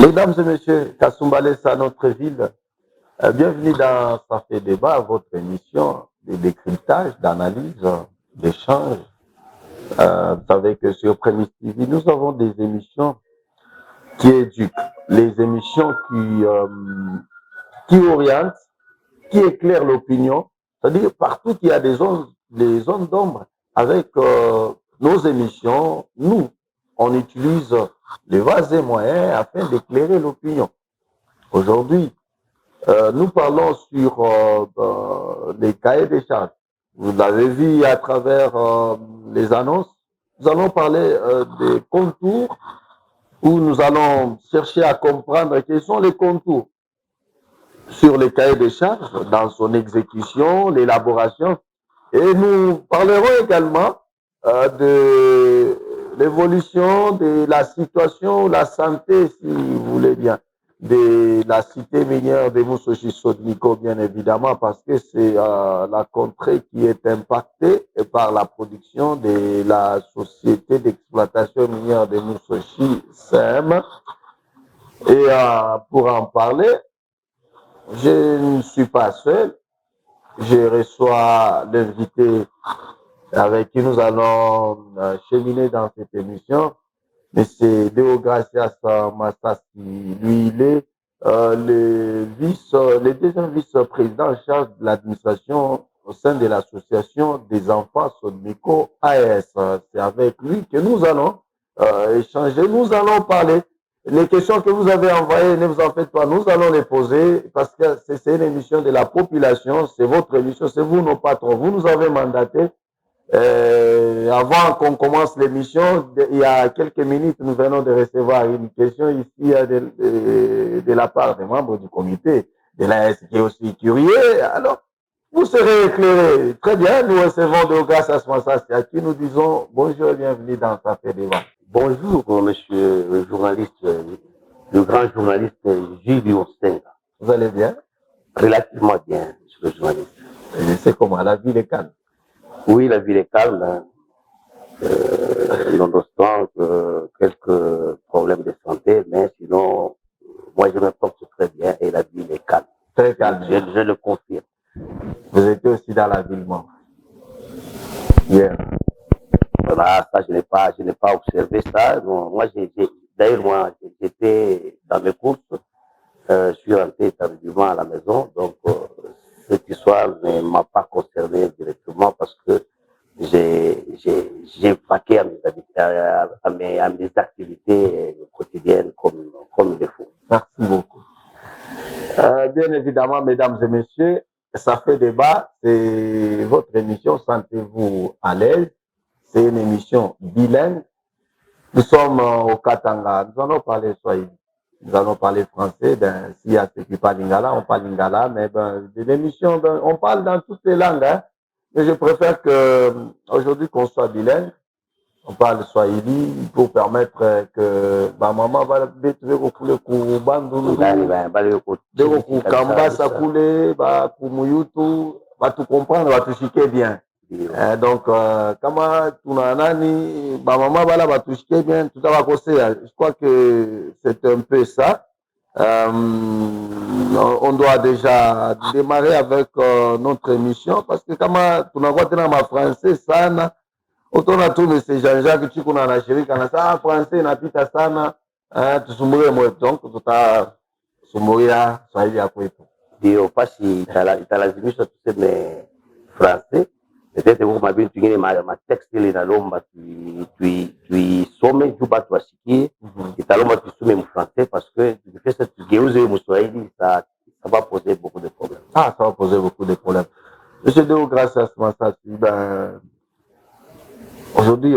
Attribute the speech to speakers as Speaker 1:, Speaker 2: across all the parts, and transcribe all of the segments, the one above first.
Speaker 1: Mesdames et messieurs, Kasumbalé, c'est notre ville. Bienvenue dans Ça fait débat, votre émission de décryptage, d'analyse, d'échange. Vous savez que sur Prémisse TV, nous avons des émissions qui éduquent, les émissions qui orientent, qui éclairent l'opinion. C'est-à-dire partout il y a des zones d'ombre. Avec nos émissions, nous, on utilise les vases et moyens afin d'éclairer l'opinion. Aujourd'hui, nous parlons sur les cahiers des charges. Vous l'avez vu à travers les annonces. Nous allons parler des contours où nous allons chercher à comprendre quels sont les contours sur les cahiers des charges dans son exécution, l'élaboration. Et nous parlerons également de l'évolution de la situation, la santé, si vous voulez bien, de la cité minière de Moussochi Sodniko, bien évidemment, parce que c'est la contrée qui est impactée par la production de la société d'exploitation minière de Moussochi, SEM. Et pour en parler, je ne suis pas seul. Je reçois l'invité avec qui nous allons cheminer dans cette émission. Mais c'est Deogracias Massas qui, lui, il est le deuxième vice-président en charge de l'administration au sein de l'association des enfants Sodnico AS. C'est avec lui que nous allons échanger, nous allons parler. Les questions que vous avez envoyées, ne vous en faites pas, nous allons les poser parce que c'est une émission de la population, c'est votre émission, c'est vous nos patrons. Vous nous avez mandaté. Avant qu'on commence l'émission, il y a quelques minutes, nous venons de recevoir une question ici de la part des membres du comité de l'AS qui est aussi curieux. Alors, vous serez éclairés. Très bien, nous recevons Deogas Asmansas à qui nous disons bonjour et bienvenue dans Ça fait débat.
Speaker 2: Bonjour, monsieur le journaliste, le grand journaliste Gilles Ostenga.
Speaker 1: Vous allez bien?
Speaker 2: Relativement bien, monsieur le journaliste.
Speaker 1: Je sais comment la ville est calme.
Speaker 2: Oui, la ville est calme, nonobstant quelques problèmes de santé, mais sinon, moi je me porte très bien et la ville est calme.
Speaker 1: Très calme.
Speaker 2: Je le confirme.
Speaker 1: Vous étiez aussi dans la ville morte. Hier.
Speaker 2: Voilà, ça je n'ai pas observé ça. Non, d'ailleurs, j'étais dans mes courses, je suis rentré tardivement à la maison, donc cette histoire ne m'a pas concerné directement parce que j'ai vaqué à mes activités quotidiennes comme il le faut.
Speaker 1: Merci beaucoup. Bien évidemment, mesdames et messieurs, ça fait débat. C'est votre émission. Sentez-vous à l'aise. C'est une émission bilingue. Nous sommes au Katanga. Nous allons parler Swahili. Nous allons parler français. Ben, s'il y a ceux qui parlent Lingala, on parle Lingala. Mais ben, de l'émission, ben, on parle dans toutes les langues. Hein. Mais je préfère que aujourd'hui qu'on soit bilingue. On parle Swahili pour permettre que ma maman va détruire kule ku bandundu deko ku kambasa kule ba ku muyutu ba tu comprendre ba tu shike bien. Donc kama tuna nani ba maman bala ba tu shike bien tout va kosea. Je crois que c'est un peu ça. On doit déjà démarrer avec notre émission parce que kama tunakuwa tena ma français sana utona tu mese Jean-Jacques Chiku na anashirika na saa français inapita sana tusumbulie mwetu donc tutasumbulia Swahili ya kwetu.
Speaker 2: Ndio basi italazimisha tuseme français, peut-être huko mabini tungine matext ile inalomba tuisome juu batu wasikie, italomba tuisome mu français parce que tukifesa tugeuze mu Swahili ça va poser beaucoup de problèmes.
Speaker 1: Ah, ça va poser beaucoup de problèmes. Monsieur Deo, grâce à ce message, ben, aujourd'hui,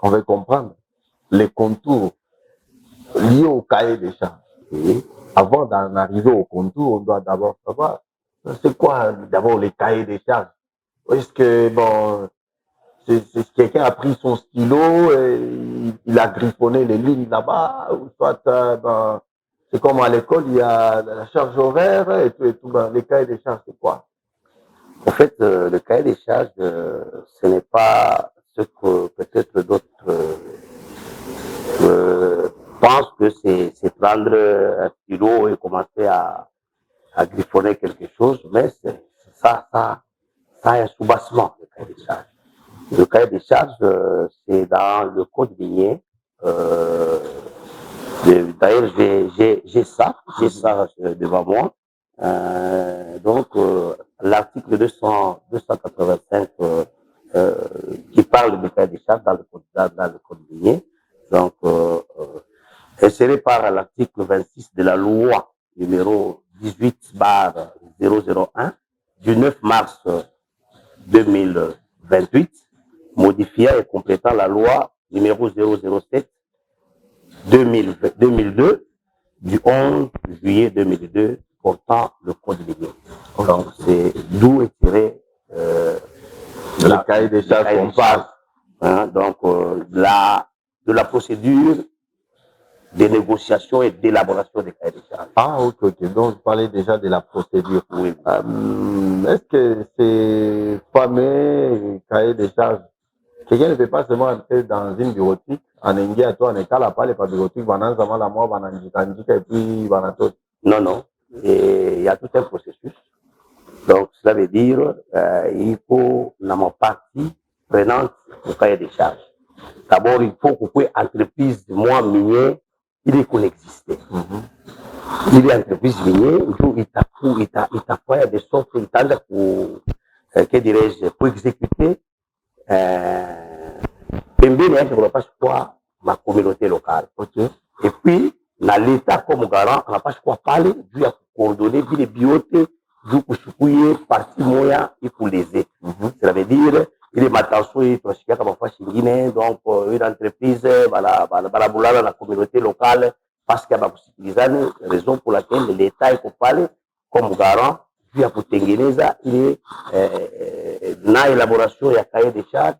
Speaker 1: on va comprendre les contours liés au cahier des charges. Et avant d'en arriver au contour, on doit d'abord savoir c'est quoi d'abord les cahiers des charges. Est-ce que bon, quelqu'un a pris son stylo et il a griffonné les lignes là-bas, ou soit ben, c'est comme à l'école, il y a la charge horaire et tout ben, les cahiers des charges, c'est quoi?
Speaker 2: En fait, le cahier des charges, ce n'est pas ce que peut-être d'autres pense que c'est prendre un stylo et commencer à griffonner quelque chose, mais ça a un soubassement, le cahier des charges. Le cahier des charges, c'est dans le code minier. D'ailleurs, j'ai ça devant moi. Donc, l'article 285 qui parle du cahier des charges dans le code minier. Donc, inséré par l'article 26 de la loi numéro 18/001 du 9 mars 2028, modifiant et complétant la loi numéro 007 2002 du 11 juillet 2002 portant le code minier. Donc, c'est d'où est tiré
Speaker 1: le cahier des charges qu'on parle.
Speaker 2: Hein, donc, de la procédure de négociation et d'élaboration des cahiers des charges.
Speaker 1: Ah, ok. Donc, vous parlez déjà de la procédure.
Speaker 2: Oui.
Speaker 1: Est-ce que ces fameux cahiers des charges, quelqu'un ne peut pas seulement entrer dans une bureautique, en India, toi, en état, la parole pas bureautique, et puis,
Speaker 2: Non. Et il y a tout un processus. Donc, cela veut dire il faut la partie prenante au cahier des charges. D'abord, il faut que l'entreprise de moi minier, il est qu'on existait. Il est entreprise minier, il t'a fait de sorte qu'il t'a pour, que dirais-je, pour exécuter ma communauté locale. Okay. Et puis, dans l'État comme garant, on n'a pas quoi parler, du à coordonner, du les biotés, du couchouille, partie moyen, et pour les aider. Cela veut dire, il est maintenant, il est comme donc, une entreprise, voilà, la communauté locale, parce qu'il y a une raison pour laquelle l'État est pour parler comme garant, du à Tengeneza, il est dans l'élaboration, il y a cahier des charges,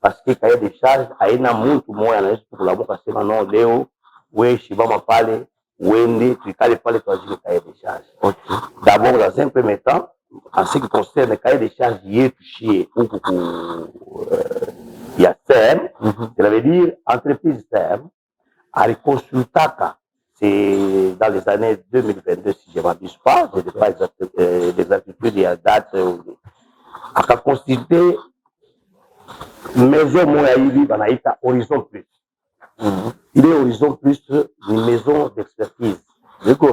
Speaker 2: parce que cahier des charges haina mtu mmoja anaweza kulamuka sema no leo wewe shibama pale uende tuikale pale tuajili cahier des charges. Okay. D'abord, dans un premier temps, en ce qui concerne le cahier des charges yetu chez il y a CEM, cela veut dire entreprise CEM a reconsultaka, c'est dans les années 2022 si je ne m'abuse pas, je n'ai pas exactitude et date, a consulté maison moya hivi banaita Horizon Plus. Il est Horizon Plus une maison d'expertise. Et puis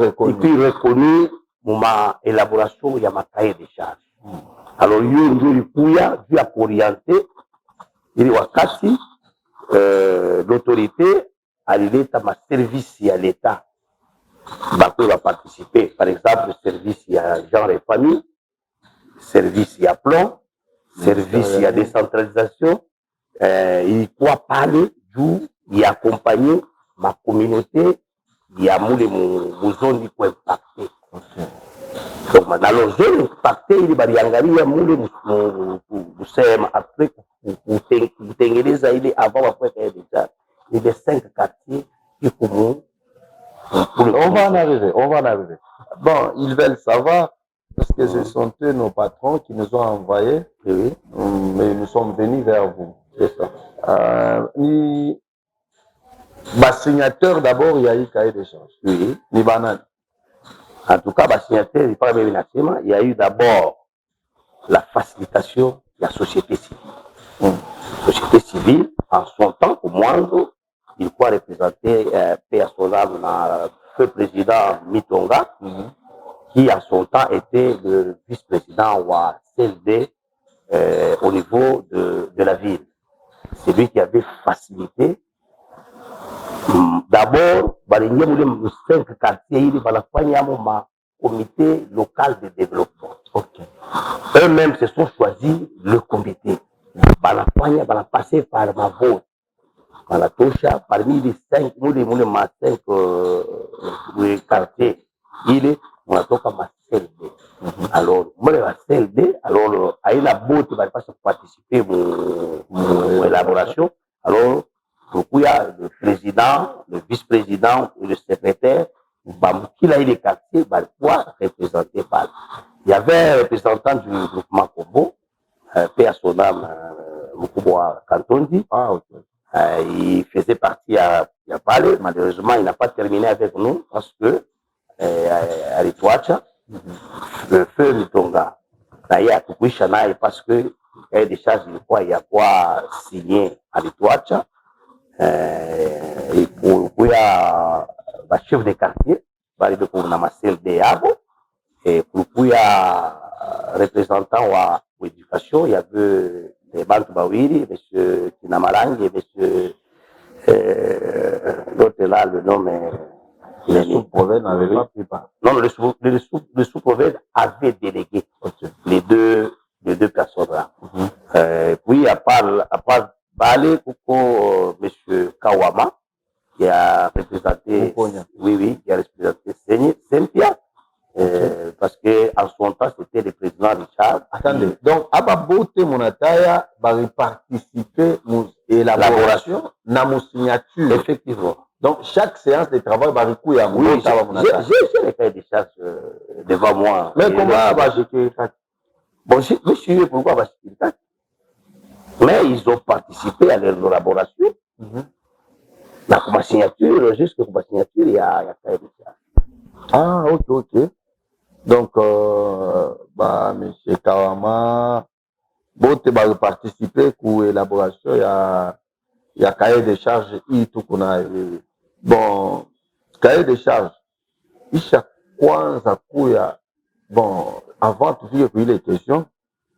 Speaker 2: reconnu ma élaboration il y a ma cahier de charges. Alors il y a orienté il y a wakati l'autorité à l'État ma service à l'État va participer. Par exemple, le service il y a genre et famille, service il y a plan, service il y a décentralisation. Il faut parler d'où il accompagner ma communauté, il y a mon zone qui peut impacter. Donc, dans la zone impactée, il y a mon après, vous tengeneza ile avant après déjà. Il y a 5 quartiers qui commun.
Speaker 1: On va en arriver. Bon, ils veulent savoir, parce que ce sont eux nos patrons qui nous ont envoyés, mais nous sommes venus vers vous.
Speaker 2: C'est ça.
Speaker 1: Signateur d'abord, il y a eu cahier d'échange.
Speaker 2: Oui.
Speaker 1: Ni banane.
Speaker 2: En tout cas, signateur, il y a eu d'abord la facilitation de la société civile. Société civile, en son temps, au moindre, il faut représenter P.A. Solana, le président Mitonga, qui à son temps était le vice-président ou CLD au niveau de la ville. C'est lui qui avait facilité. D'abord, il y a 5 quartiers, il y a un comité local de développement. Okay. Eux-mêmes se sont choisis le comité. Ils ont passé par ma vote. Parmi les 5 quartiers, il on a toqué ma CLD. Alors, moi, la CLD, alors, à la vote, il va pas participer à mon élaboration. Alors, il y a le président, le vice-président et le secrétaire, qui a eu les quartiers, va pouvoir représenter par. Il y avait un représentant du groupement Combo, P.A. Sonam, Mukuboa Kantondi.
Speaker 1: Ah, ok.
Speaker 2: Il faisait partie à Pale. Malheureusement, il n'a pas terminé avec nous parce que à Litwacha, le feu Mitonga, d'ailleurs, Tukuisha naye parce que cahier des charges, il y a quoi signé à Litwacha. Et pour y a chef de quartier, il pour na CLD yabo, et pour y a représentant de l'éducation, il y avait des Bantu Bawiri, M. Kinamalangi, M. L'autre là, le nom est.
Speaker 1: Le sous-prophète n'avait pas pris part.
Speaker 2: Non, le sous-prophète avait délégué les deux personnes là. Puis, à part Balé, M. Kawama, qui a représenté, qui a représenté Sempia, parce qu'en son temps, c'était le président Richard.
Speaker 1: Attendez, donc, Ababote Monataya va participer à l'élaboration de mon signature.
Speaker 2: Effectivement.
Speaker 1: Donc, chaque séance de travail va recourir à mon
Speaker 2: j'ai les cahiers de charges devant moi.
Speaker 1: Mais comment va j'écrire ça?
Speaker 2: Bon, je suis pourquoi va j'écrire ça? Mais ils ont participé à l'élaboration. Là, ma signature, jusqu'à ma signature, il y a cahier de charges.
Speaker 1: Ah, ok. Donc, M. Kawama, Bote va participer à l'élaboration, il y a cahier de charges, tout qu'on a. Bon, cahier de charges, isha kwanza kuya, bon, avant tufike kwa ile question,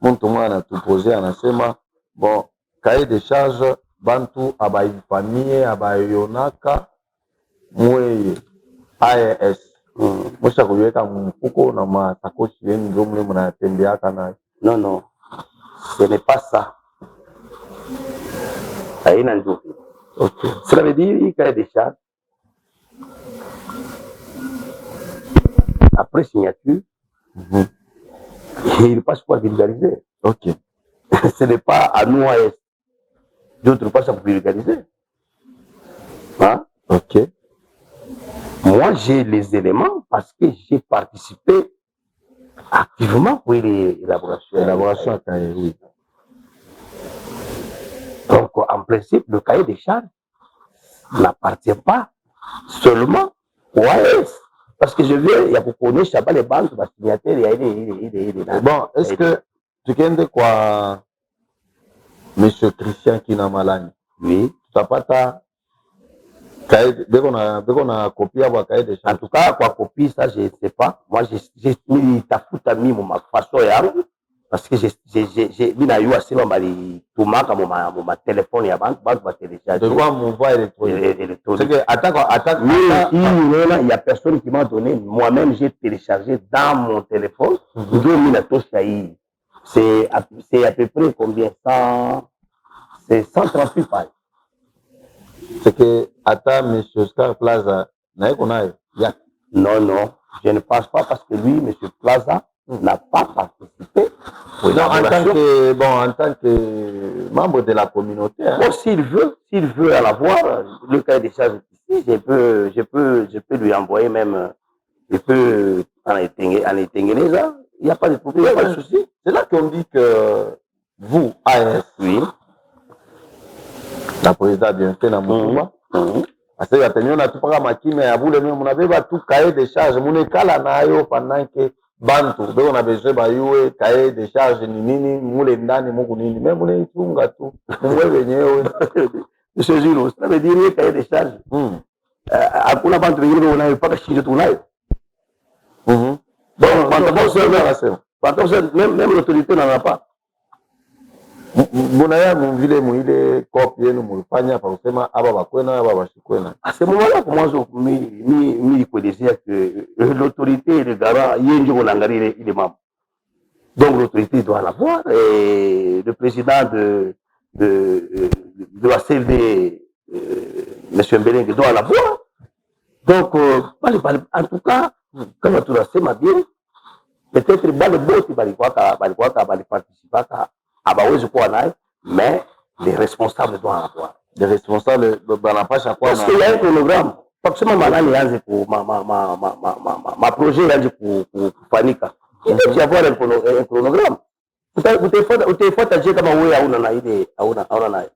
Speaker 1: mtu mwana anatupozea anasema, bon, cahier de charges, bantu abaifamie, abayonaka, mweye, AES. Mwisha kuiweka mfuko na masakoshi yenu ndio mle mnatembeaka nayo.
Speaker 2: Non, ce n'est pas ça. Haina ndio.
Speaker 1: Ok.
Speaker 2: Cela veut dire cahier de charges. Après signature, il passe pour vulgariser.
Speaker 1: Ok.
Speaker 2: Ce n'est pas à nous à est. D'autres passent pour vulgariser. Hein?
Speaker 1: Ok.
Speaker 2: Moi, j'ai les éléments parce que j'ai participé activement pour l'élaboration.
Speaker 1: L'élaboration à cahier, oui.
Speaker 2: Donc, en principe, le cahier des charges n'appartient pas seulement au AES. Parce que je viens, il y a pour connaître Chabat les banques, les signataires, il y a
Speaker 1: Bon, est-ce que tu connais quoi, M. Christian Kinamalani?
Speaker 2: Oui.
Speaker 1: Tu n'as pas ta cahier, dès qu'on a copié à cahier de charges.
Speaker 2: En tout cas, quoi copie, ça, je ne sais pas. Moi, j'ai mis ta fouta mis mon façon parce que j'ai mis na yo assez mali tout marque mon téléphone ya banque va télécharger.
Speaker 1: De quoi mon voix électronique? C'est que attaque.
Speaker 2: Il y a personne qui m'a donné. Moi-même, j'ai téléchargé dans mon téléphone. C'est à peu près combien? C'est 138 pages.
Speaker 1: C'est que attends, M. Oscar Plaza, non,
Speaker 2: je ne pense pas parce que lui, M. Plaza, n'a pas participé.
Speaker 1: Non, en tant que membre de la communauté. Hein.
Speaker 2: Bon, s'il veut en avoir, le cahier des charges ici, je peux lui envoyer même, je peux en éteindre ça. Il n'y a pas de problème, il n'y a pas de souci.
Speaker 1: C'est là qu'on dit que vous, AS, oui, la présidente bien fait dans mon parce que on a tout pas makime ya boule mais on avait tout cahier de charges mon kala nayo pendant que bantu donc on a besoin ba yue cahier de charges ni nini mule ndani mungu nini mais mule itunga tu mwe wenyewe
Speaker 2: monsieur Gino ça veut dire cahier de charges hakuna bantu wengine wanayopaka shinjo tunayo
Speaker 1: bon
Speaker 2: même l'autorité n'en a pas.
Speaker 1: Munaya mvile muile kopi yenu mulifanya pa kusema aba bakwena aba bashikwena.
Speaker 2: À ce moment-là, comment je connaissais que l'autorité et le garant, il est membre. Donc l'autorité doit l'avoir et le président de la CLD, M. Mbelenge, doit l'avoir. Donc, en tout cas, quand tu l'as fait, bien, peut-être que le bot, il va participer à mais les responsables doivent avoir.
Speaker 1: Les responsables dans pas chaque fois.
Speaker 2: Parce qu'il y a un chronogramme. Forcément, ma projet pour Fanika. Il doit y avoir un chronogramme. utafuata kama wewe hauna na ile hauna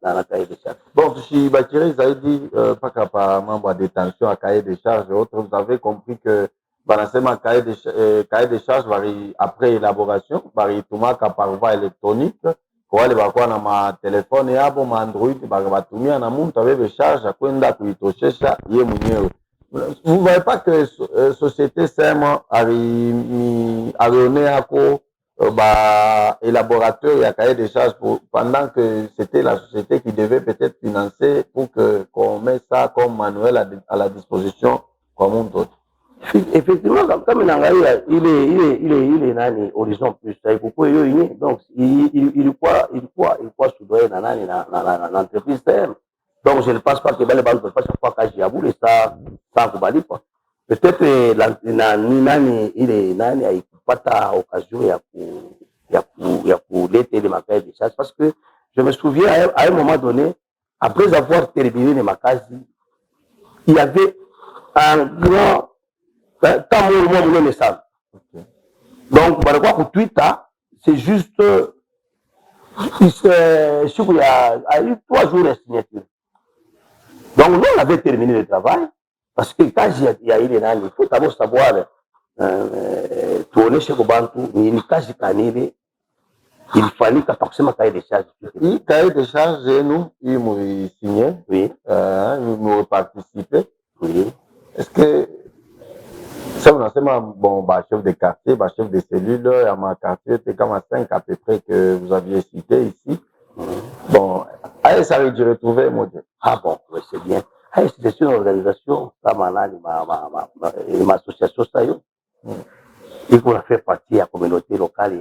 Speaker 2: na cahier de charge.
Speaker 1: Bon, tushibakire zaidi paka pa mambo ya détention à cahier de charge et autres. Vous avez compris que banasema cahier de charge bari après élaboration bari tumaka par voie électronique kwa wale bakuwa na matelefone yabo ma Android batumia na muntu abebe charge akwenda kuitoshesha ye mwenyewe. Vous voyez pas que société sema alione ako élaborateur, il y a cahier de charges pendant que c'était la société qui devait peut-être financer pour qu'on mette ça comme manuel à la disposition comme un autre.
Speaker 2: Effectivement, comme il est nani Horizon Plus, donc il croit soudoyer na l'entreprise TM. Donc je ne pense pas que les banques ne peuvent pas chaque fois qu'à Giaboul et ça kubali pas. Peut-être nani il est nani aipata occasion ya kuleta ile makazi de charge parce que je me souviens à un moment donné après avoir terminé les makazi il y avait un grand temps où ça. Donc par rapport au Twitter c'est juste il y a eu 3 jours de signature. Donc nous on avait terminé le travail parce que quand il y a eu les nani il faut d'abord savoir tuoneshe kubantu ni kazi kanile ilifanyika takusema cahier de charge.
Speaker 1: Hii cahier de charge yenu hii muisinye,
Speaker 2: Oui.
Speaker 1: Muparticipe.
Speaker 2: Oui.
Speaker 1: Est-ce que ça unasema bon ba chef de quartier, ba chef de cellule à ma quartier c'est comme à 5 à peu près que vous aviez cité ici. Bon, AES a dû retrouver mon Dieu.
Speaker 2: Ah bon, oui, c'est bien. AES c'est une organisation comme ma association ça yo. Et qu'on a fait partie de la communauté locale, il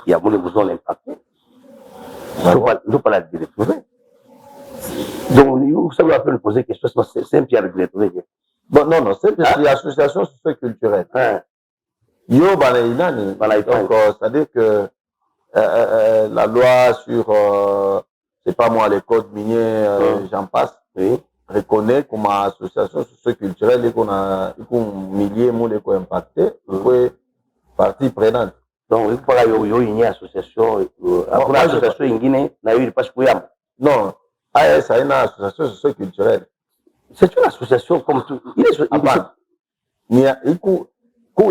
Speaker 2: y a mon besoin d'impacter. Nous pas la retrouver. Donc, vous savez, on peut nous poser des questions, c'est un pierre de retrouver.
Speaker 1: Bon, non, c'est l'association socio-culturelle. Yo, donc, c'est-à-dire que la loi sur, c'est pas moi, les codes miniers, j'en passe, reconnaît comme association socio-culturelle et qu'on a milliers de monde impacté, partie prenante.
Speaker 2: Donc, il faut que une association, association ingine, na yuri pas kuyama.
Speaker 1: Non, AES a une association socio-culturelle.
Speaker 2: C'est une association comme tout.
Speaker 1: Il y a une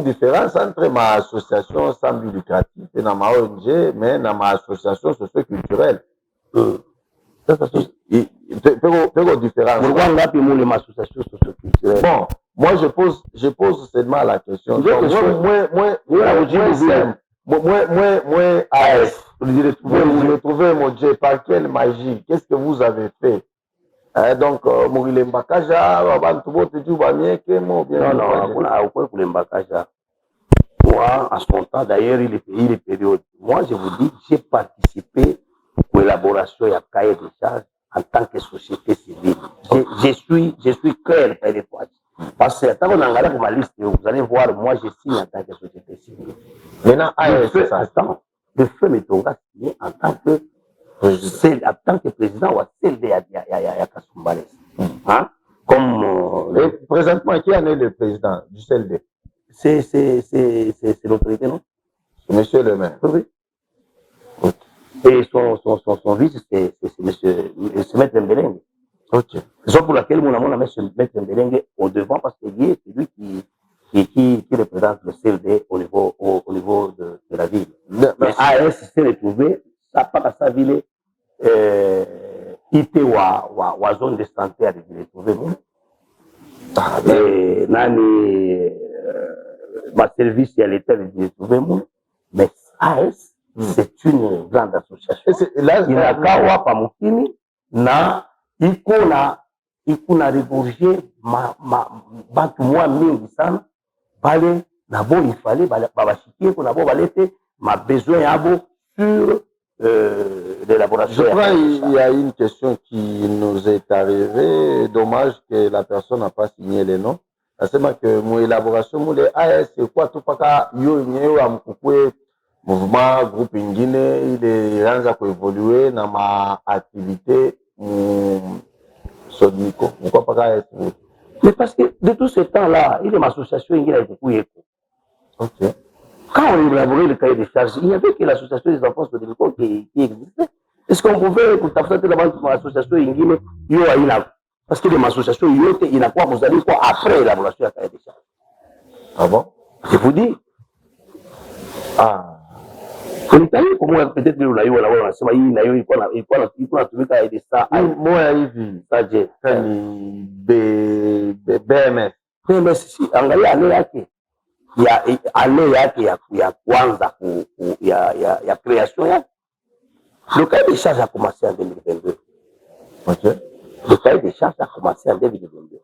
Speaker 1: différence entre ma association sans but lucratif et ma ONG, mais ma association socio-culturelle. Bon, moi je pose seulement la question. Moi, AS, vous retrouvez mon Dieu, par quelle magie? Qu'est-ce que vous avez fait? Donc, Mourile Mbakaja,
Speaker 2: moi, en son temps, d'ailleurs, il est période. Moi, je vous dis, j'ai participé à l'élaboration de cahier de charge en tant que société civile. Je suis clair par les fois. Parce que quand on a ma liste, vous allez voir, moi, je signe en tant que société civile.
Speaker 1: Maintenant,
Speaker 2: le feu Metonga signé en tant que président ou CLD à Kasumbalès. Comme
Speaker 1: présentement, qui en est le président du CLD?
Speaker 2: C'est l'autorité, non?
Speaker 1: Monsieur le maire.
Speaker 2: Oui. Et son vice, c'est Maître Mbelenge.
Speaker 1: Okay.
Speaker 2: Raison pour laquelle mon amour a mis Maître Mbelenge au devant parce que c'est lui qui représente le CLD au niveau de la ville. Mais AS s'est retrouvé, ça pas à sa ville, IT ou zone de santé à retrouver. Et nani ma service à l'État de retrouver. Mais AS, c'est une grande association. Il y a Kawa Pamukini, iko na regorger bantu mwa mingi sana pale nabo ifale babashikie ko nabo balete ma besoin yabo sur l'élaboration.
Speaker 1: Je crois qu'il y a une question qui nous est arrivée. Dommage que la personne n'a pas signé les noms. C'est que mon élaboration, mon AS, c'est quoi tout pas yo nyewe amkukwe mouvement groupe ingine il est ranza ko évoluer dans ma activité Sodnico. Pourquoi pas AS?
Speaker 2: Mais parce que de tout ce temps-là, il est ma association ingine avec Kouyeko.
Speaker 1: OK.
Speaker 2: quand on élaborait le cahier des charges, il n'y avait que l'association des enfants Sodemico qui existait. Est-ce qu'on pouvait contacter l'association ingine yo aina parce que les associations yote inakuwa kuzalikwa après l'élaboration ya cahier des charges.
Speaker 1: Ah bon?
Speaker 2: Je vous dis.
Speaker 1: Ah.
Speaker 2: Kulitali kumwa peut-être leo na hiyo wanasema hii na hiyo ilikuwa natumika hadi saa
Speaker 1: Moya hivi
Speaker 2: saje
Speaker 1: ni BMS.
Speaker 2: BMS si angalia année yake ya kwanza ya création yake. Le cahier des charges a commencé en 2022.
Speaker 1: OK.
Speaker 2: Le cahier des charges a commencé en 2022.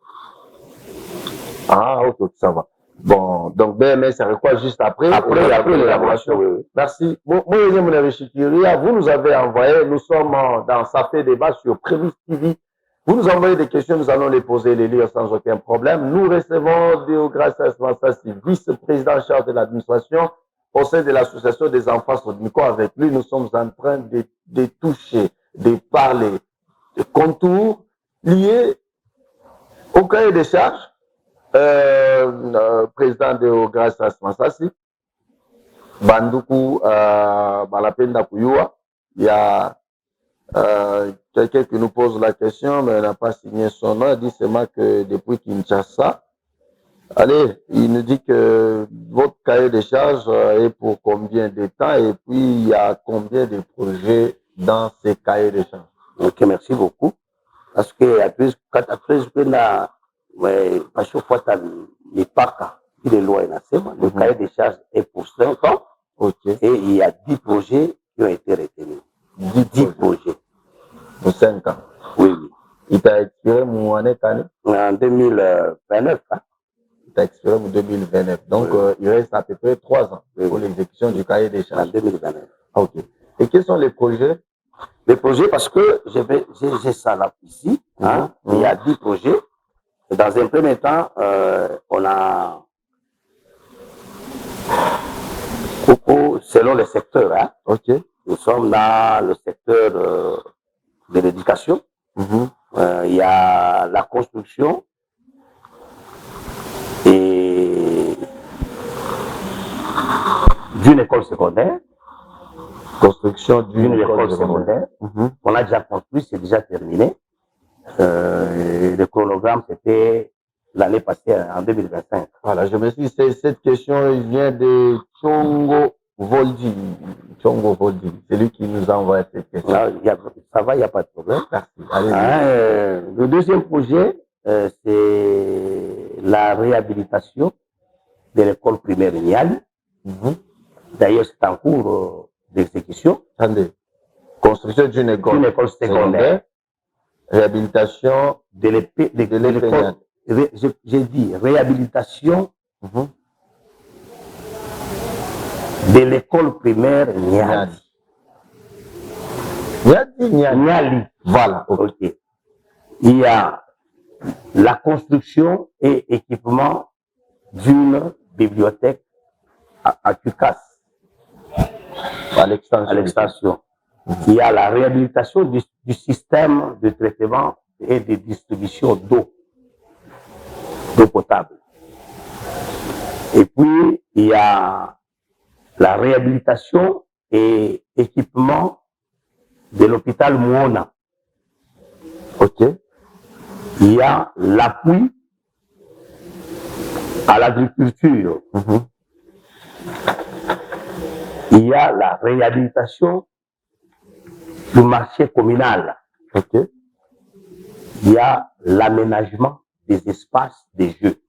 Speaker 1: Ah, ok, ça va. Bon, donc BMS, ça quoi juste après?
Speaker 2: Après l'élaboration, oui.
Speaker 1: Merci. Vous nous avez envoyé, nous sommes dans Ça fait débat sur Prévis TV. Vous nous envoyez des questions, nous allons les poser, les lire sans aucun problème. Nous recevons Deogracias Massassi, vice-président en charge de l'administration au sein de l'association des enfants Sodemico. Avec lui, nous sommes en train de toucher, de parler de contours liés au cahier des charges. Président Deogracias Massassi, Banduku Balapenda Kuyua, il y a quelqu'un qui nous pose la question, mais il n'a pas signé son nom. Il dit seulement que depuis Kinshasa, allez, il nous dit que votre cahier de charges est pour combien de temps et puis il y a combien de projets dans ces cahiers de charges.
Speaker 2: Ok, merci beaucoup. Parce que après, à chaque fois, tu as les PACA, les lois et le cahier de charges est pour 5 ans.
Speaker 1: Okay.
Speaker 2: Et il y a 10 projets qui ont été retenus. 10 projets.
Speaker 1: Pour 5 ans.
Speaker 2: Oui, oui.
Speaker 1: Il t'a expiré mon année?
Speaker 2: En 2029. Hein?
Speaker 1: Il t'a expiré en 2029. Donc, oui. Il reste à peu près 3 ans pour l'exécution du cahier des charges.
Speaker 2: En 2029.
Speaker 1: Ok. Et quels sont les projets?
Speaker 2: Les projets, parce que j'ai ça là ici. Hein? Il y a 10 projets. Et dans un premier temps, on a selon les secteurs. Hein?
Speaker 1: Ok.
Speaker 2: Nous sommes dans le secteur de l'éducation. Il y a la construction et d'une école secondaire.
Speaker 1: Construction d'une école secondaire.
Speaker 2: On a déjà construit, c'est déjà terminé. Le chronogramme, c'était l'année passée, en 2025.
Speaker 1: Voilà, je me suis dit, cette question vient de Chongo Voldi. Chongo Voldi, c'est lui qui nous envoie cette question.
Speaker 2: Non, ça va, il n'y a pas de problème.
Speaker 1: Merci. Allez-y.
Speaker 2: Le deuxième projet, c'est la réhabilitation de l'école primaire Niali. D'ailleurs, c'est en cours d'exécution.
Speaker 1: Attendez. Construction d'une école secondaire. Réhabilitation de l'école.
Speaker 2: J'ai dit réhabilitation de l'école primaire Niali. Niali.
Speaker 1: Voilà.
Speaker 2: Ok. Il y a la construction et équipement d'une bibliothèque à Tukas. À l'extension. Il y a la réhabilitation du système de traitement et de distribution d'eau potable. Et puis, il y a la réhabilitation et équipement de l'hôpital Mouona.
Speaker 1: Ok.
Speaker 2: Il y a l'appui à l'agriculture. Il y a la réhabilitation du marché communal.
Speaker 1: Ok.
Speaker 2: Il y a l'aménagement des espaces de jeux.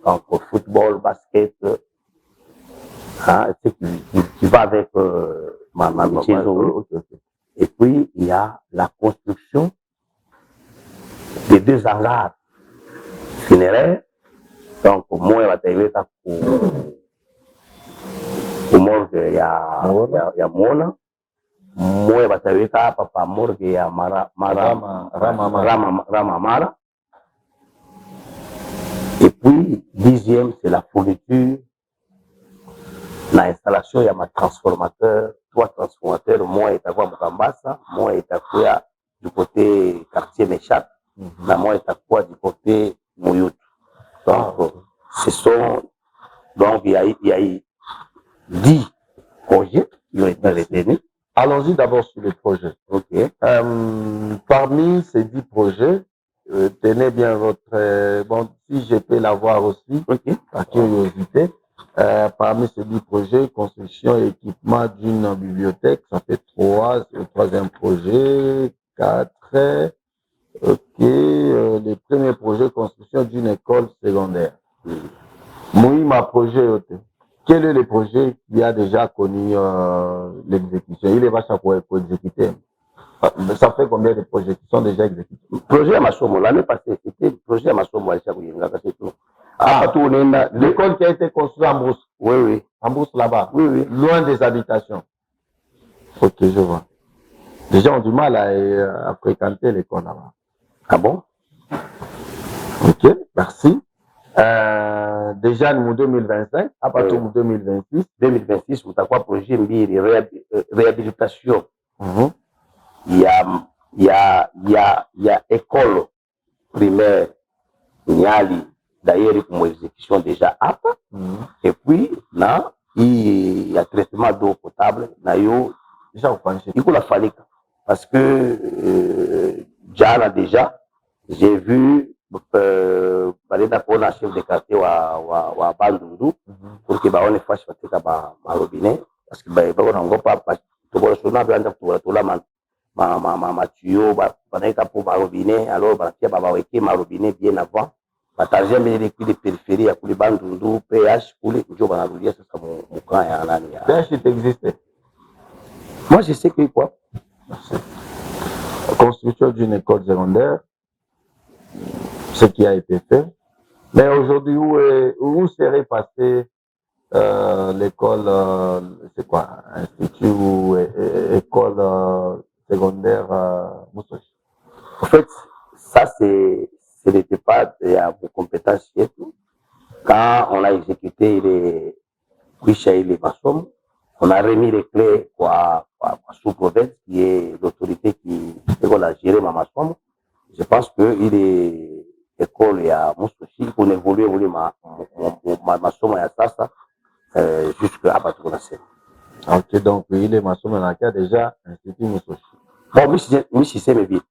Speaker 2: Donc, football, basket, qui va avec ma maison. Et puis, il y a la construction des 2 hangars funéraires. Donc, moi, il y a morgue, il y a Mona. Moi, bataweka papa morgue ya Ramamara. Et puis, 10e, c'est la fourniture, l'installation, il y a ma transformateur, 3 transformateurs, moi est à quoi Mukambasa, moi est à quoi du côté quartier Méchat, moi est à quoi du côté Mouyut. Donc, ce sont, donc il y a 10 projets qui ont été retenus.
Speaker 1: Allons-y d'abord sur les projets.
Speaker 2: Ok.
Speaker 1: Parmi ces 10 projets, tenez bien votre... bon, si je peux l'avoir aussi, par curiosité, parmi ces 10 projets, construction et équipement d'une bibliothèque, ça fait 3, c'est le troisième projet, 4, ok, les premiers projets, construction d'une école secondaire. Moïma projet, quel est le projet qui a déjà connu l'exécution? Il est vache pour exécuter. Ça fait combien de projets qui sont déjà exécutés?
Speaker 2: Projet à Massomo, l'année passée, c'était le projet à Massomo à tout.
Speaker 1: L'école qui a été construite en brousse.
Speaker 2: Oui, oui.
Speaker 1: En brousse là-bas.
Speaker 2: Oui, oui.
Speaker 1: Loin des habitations. Ok, je vois. Les gens ont du mal à fréquenter l'école là-bas.
Speaker 2: Ah bon?
Speaker 1: Ok, merci. Déjà, nous 2025, à partir de 2026.
Speaker 2: 2026, vous avez quoi projet de réhabilitation? Il y a école primaire Niali, d'ailleurs, pour exécution déjà apte. Et puis, là, il y a traitement d'eau potable. Déjà, il faut la falloir. Parce que, déjà, j'ai vu, parler d'un chef de quartier wa Bandundu, pour que on fasse ma robinet. Parce que, on n'a pas, ma tuyau, pour ma robinet, alors, ma robinet bien avant. Batasia mbele kule périphérie ya kule Bandundu PH kule ndio banarudia sasa mukaya ya nani ya
Speaker 1: PH existe.
Speaker 2: Moi je sais que quoi?
Speaker 1: Construction d'une école secondaire, ce qui a été fait. Mais aujourd'hui, où serait passée l'école, c'est quoi, institut ou école secondaire Moussochi?
Speaker 2: En fait, ça ce n'était pas à vos compétences et tout. Quand on a exécuté les maçons, on a remis les clés à sous-province, qui est l'autorité qui a géré ma maçon. Je pense qu'il est école à Moussochi pour évoluer ma maçon à Sasa jusqu'à Batounase.
Speaker 1: Ok, donc il est maçon dans le cas déjà institut Moussochi.
Speaker 2: Bon, si c'est mes vies.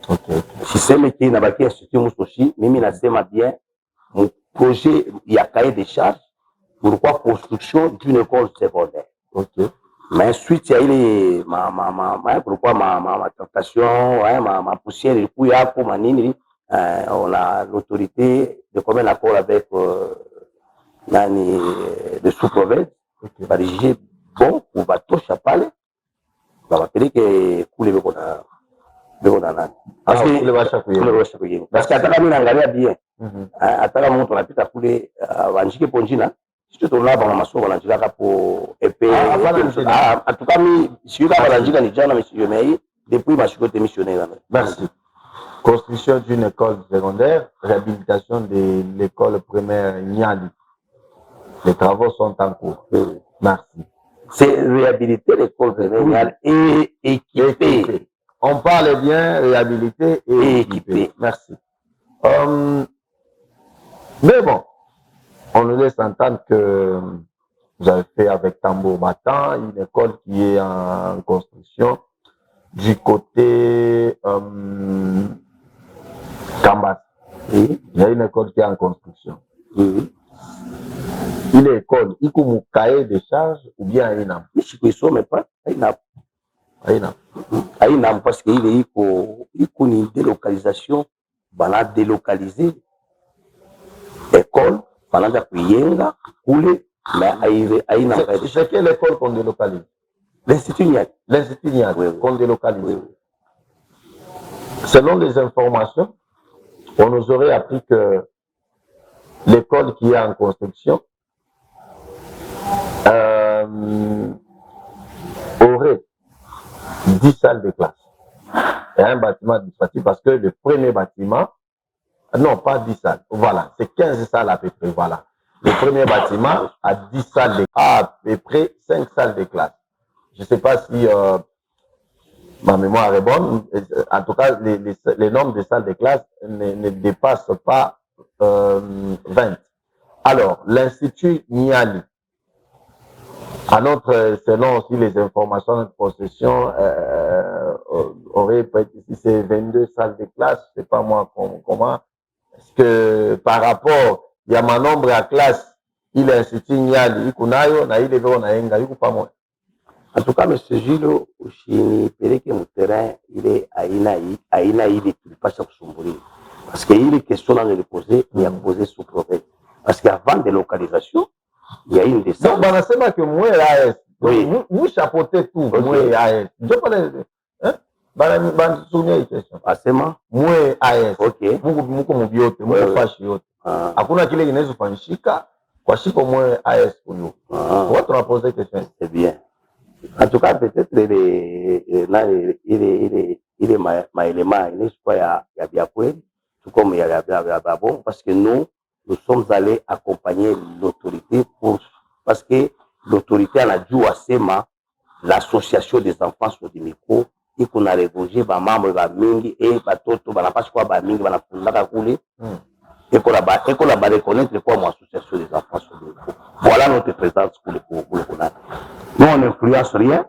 Speaker 1: Ok.
Speaker 2: Si c'est mes qui n'a pas institut Moussochi, mimi nasema bien, mon projet, il y a cahier de charges. Pourquoi construction d'une école secondaire?
Speaker 1: Ok.
Speaker 2: Mais ensuite, il y a pourquoi ma tentation, ma poussière, et puis on a l'autorité de commun accord avec le sous-province, va juger bon, on va tout chapaler, on va appeler que coule le parce que ataka mimi naangalia bien ataka mtu anapita kule wanjike ponjina sisi tunalaba na masomo wanajika hapo epe atuka mimi sio kama wanajika ni jana monsieur mais depuis ma chikote missionnaire.
Speaker 1: Merci. Construction d'une école secondaire, réhabilitation de l'école primaire Niali. Les travaux sont en cours. Merci.
Speaker 2: C'est réhabiliter l'école primaire et équiper.
Speaker 1: On parle bien réhabilité et équipé. Merci. Mais bon, on nous laisse entendre que vous avez fait avec Tambour Matin une école qui est en construction du côté Kambas. Il y a une école qui est en construction. Il est école, il y a un cahier de charges ou bien il y a
Speaker 2: Aïna, parce qu'il est une délocalisation, bana délocaliser école, bana da kuyenga, koule, mais aïna.
Speaker 1: C'est quelle école qu'on délocalise?
Speaker 2: L'Institut Nial.
Speaker 1: L'Institut Nial, qu'on délocalise. Selon les informations, on nous aurait appris que l'école qui est en construction aurait 10 salles de classe et un bâtiment administratif parce que le premier bâtiment, non pas 10 salles, voilà, c'est 15 salles à peu près, voilà. Le premier bâtiment a 10 salles de classe, à peu près 5 salles de classe. Je ne sais pas si ma mémoire est bonne, en tout cas les nombres de salles de classe ne dépassent pas 20. Alors, l'Institut Niali À notre, selon aussi les informations de notre possession, aurait si c'est 22 salles de classe, je sais pas moi comment, parce que par rapport, il y a ma nombre à classe, il est institut Nyali, ikunayo, na ile veo naenga, yuko pamoja.
Speaker 2: En tout cas, M. Gilo, ushinipeleke mterrain ile aina ile tulipasha kusumbulia. Parce que ile question là niliposer, ni ya kuposer sous province. Parce qu'avant de localisation, il y a une descente.
Speaker 1: Donc, banasema que mwe AS.
Speaker 2: Oui.
Speaker 1: Vous chapeautez tout,
Speaker 2: Okay.
Speaker 1: mwe AS. Je parle, hein? Ban souvenir hii question.
Speaker 2: Asema?
Speaker 1: Mwe AS.
Speaker 2: Okay.
Speaker 1: Muko mubiote, muko
Speaker 2: Wewe.
Speaker 1: fashi yote. Hakuna kile kinaweza kufanyika kwa shiko mwe AS kuyo. Watu wanapoze question.
Speaker 2: C'est bien. En tout cas, peut-être il maélément, il n'est pas il y a bien quoi, tout comme il y a bien bon, parce que nous sommes allés accompagner l'autorité parce que l'autorité a dû asema l'association des enfants sur des micros et qu'on a régogé ba membre ba mingi et ba toto ba na pas quoi ba mingi ba na fundaka kule et qu'on a reconnaître quoi mon association des enfants sur des micros. Voilà notre présence pour le nous, on n'influence rien,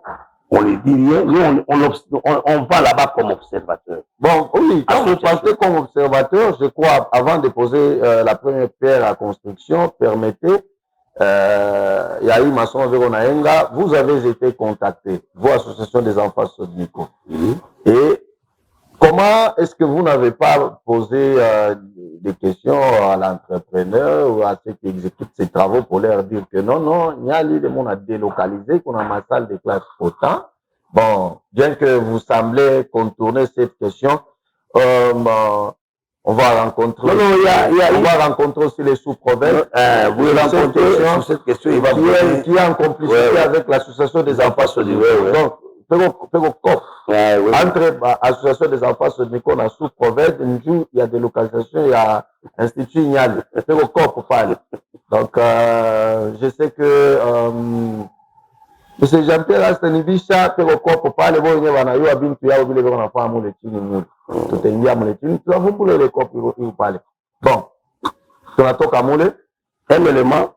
Speaker 2: on ne dit rien, nous, on va là-bas comme observateur.
Speaker 1: Bon, oui, quand vous partez comme observateur, je crois, avant de poser la première pierre à construction, permettez, Yahi Masson Veronaenga, vous avez été contacté, vous, Association des enfants Sodnico. Et comment est-ce que vous n'avez pas posé des questions à l'entrepreneur ou à ceux qui exécutent ces travaux pour leur dire que non, il y a des gens à délocaliser, qu'on a ma salle de classe autant. Bon, bien que vous semblez contourner cette question, on va rencontrer, on va rencontrer aussi les sous-provinces.
Speaker 2: Vous rencontrez sur cette question, il va
Speaker 1: qui est en complicité avec l'association des enfants Sodnico. Donc, entre l'association des enfants Sodnico na sous-province, il y a des localisations, il y a Institut Nyali, donc je sais que M. Jean-Pierre Astenibisha, pour parler, bon, il y a un bintu ya obile on a pas mon étude tout est bien mon étude, tu vas vous pour les copes vous parler. Bon, tu as toka moule.
Speaker 2: Un élément,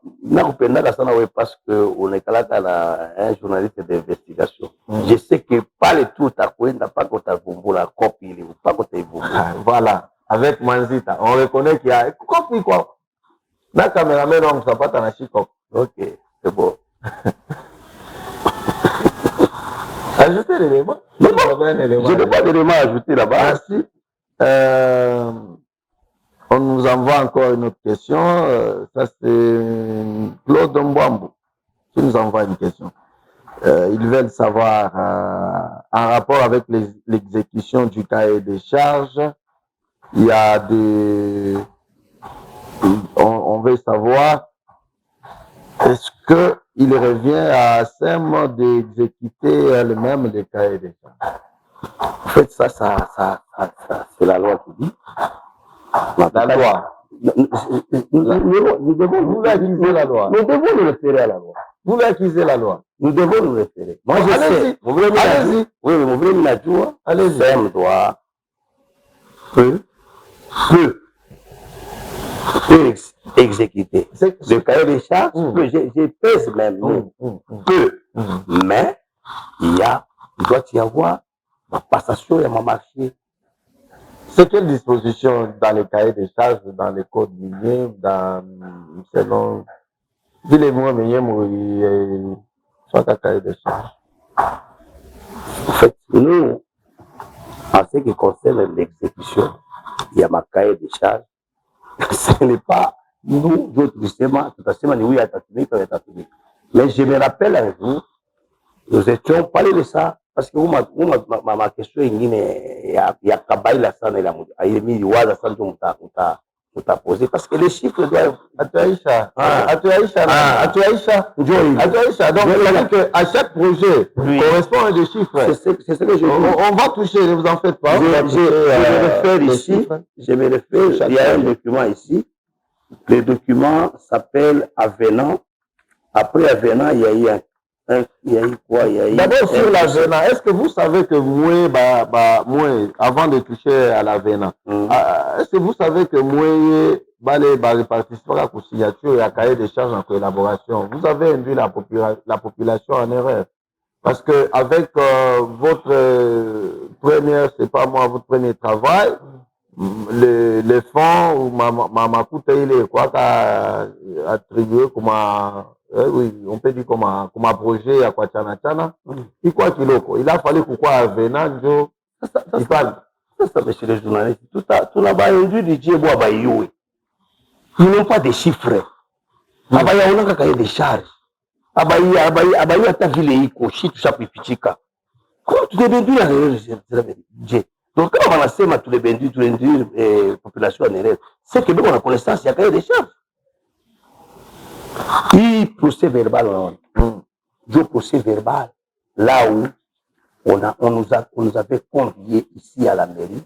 Speaker 2: parce qu'on est un journaliste d'investigation. Je sais que pas le tout à quoi, pas qu'on t'a bombé la copie, pas qu'on t'a bombé.
Speaker 1: Voilà, avec Manzita, on reconnaît qu'il y a copie quoi. La caméraman, on ne pas un chico.
Speaker 2: Ok, c'est bon.
Speaker 1: Ajoutez l'élément.
Speaker 2: Je n'ai pas d'élément à ajouter là-bas.
Speaker 1: Merci. On nous envoie encore une autre question. Ça, c'est Claude Mbambo qui nous envoie une question. Ils veulent savoir, en rapport avec l'exécution du cahier des charges, il y a des... On veut savoir, est-ce qu'il revient à SEM d'exécuter elle-même les cahiers des charges?
Speaker 2: En fait, ça c'est la loi qui dit.
Speaker 1: La loi.
Speaker 2: Nous devons
Speaker 1: accuser la loi.
Speaker 2: Nous devons nous référer à la loi.
Speaker 1: Vous voulez accuser la loi.
Speaker 2: Nous devons nous référer.
Speaker 1: Moi, je sais.
Speaker 2: Allez-y. Oui, mais vous voulez me la dire.
Speaker 1: Allez-y.
Speaker 2: SEM doit peut exécuter. Le cahier des charges, je pèse même, peu. Mais il doit y avoir ma passation et ma marché.
Speaker 1: C'est quelle disposition dans le cahier des charges, dans les codes miniers, selon... Dis-les-moi, soit un cahier des charges.
Speaker 2: En fait, nous, en ce qui concerne l'exécution, il y a ma cahier des charges. Ce n'est pas nous, d'autres, justement, tout à fait, mais je me rappelle un jour, nous étions parlé de ça, parce que ma question est il y a Kabaïla San et la Mouda. Il y a mis Waza San qui t'a posé, parce que les chiffres doivent.
Speaker 1: Atuaïcha. Donc, c'est-à-dire qu'à chaque projet correspond à des chiffres.
Speaker 2: C'est ce que je dis.
Speaker 1: On va toucher, ne vous en faites pas.
Speaker 2: Je me réfère ici. Il y a un document ici. Le document s'appelle Avenant. Après Avenant, il y a eu quoi?
Speaker 1: D'abord sur l'avenant, est-ce que vous savez que avant de toucher à l'avenant, est-ce que vous savez que répartition à la signature et à cahier des charges en collaboration. Vous avez induit la population en erreur. Parce que avec votre votre premier travail, les fonds ou ma coûte, il est quoi attribué comme oui, on peut dire comme un projet à quoi tchana. Il quoi qu'il il a fallu pourquoi venant, il parle.
Speaker 2: Ça, monsieur le journaliste, tout n'a pas induit du Dieu, ils n'ont pas de chiffres. Abaya on a cahier des charges. Abaya hata vile iko shi tushapipichika. Kwa tulibendu ya Dieu. Donc quand on a sema tulibendu population en erreur, c'est que nous on a connaissance ya cahier des charges. Il procès verbal du procès verbal là où on nous avait conviés ici à la mairie.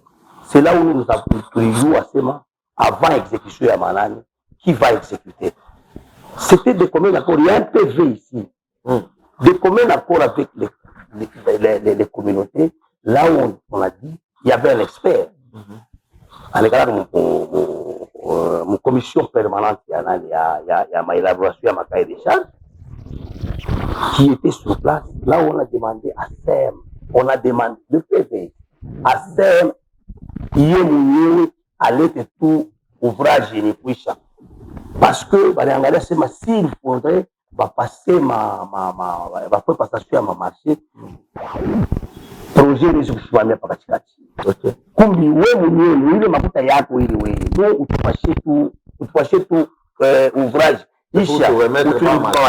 Speaker 2: C'est là où nous avons toujours à sema avant exécution à Manani qui va exécuter. C'était des communs d'accord. Il y a un PV ici. Des communs d'accord avec les communautés. Là où on a dit, il y avait un expert. En regard mon commission permanente, il y a ma élaboration, il y a ma cahier des charges, qui était sur place. Là où on a demandé à SEM, on a demandé le PV à SEM, il allait tout ouvrage et puissant. Parce que s'il faudrait passer ma passation à ma marché, projet les ushwamia pakachikati. Kumbi wewe mwenyewe ile mafuta yako ili wewe ndio utupashie tu ouvrage isha kwa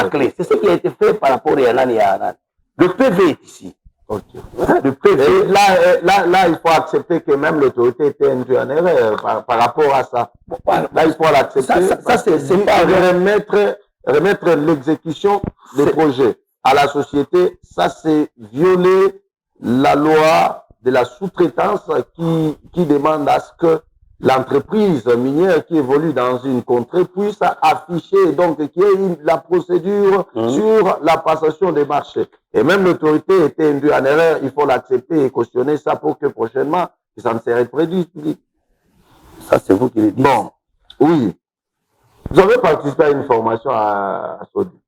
Speaker 2: clé. C'est ce qui a été fait par rapport à nani ya nani. Le PV est ici.
Speaker 1: Okay. Le PV, là, il faut accepter que même l'autorité était induite en erreur par rapport à ça. Là, il faut l'accepter.
Speaker 2: Ça c'est pas
Speaker 1: remettre l'exécution des projets à la société. Ça, c'est violer la loi de la sous-traitance qui demande à ce que l'entreprise minière qui évolue dans une contrée puisse afficher, donc qu'il y ait la procédure sur la passation des marchés. Et même l'autorité était induite en erreur, il faut l'accepter et cautionner ça pour que prochainement, ça ne se reproduise plus.
Speaker 2: Ça, c'est vous qui le dites.
Speaker 1: Bon, oui. Vous avez participé à une formation à Sodi.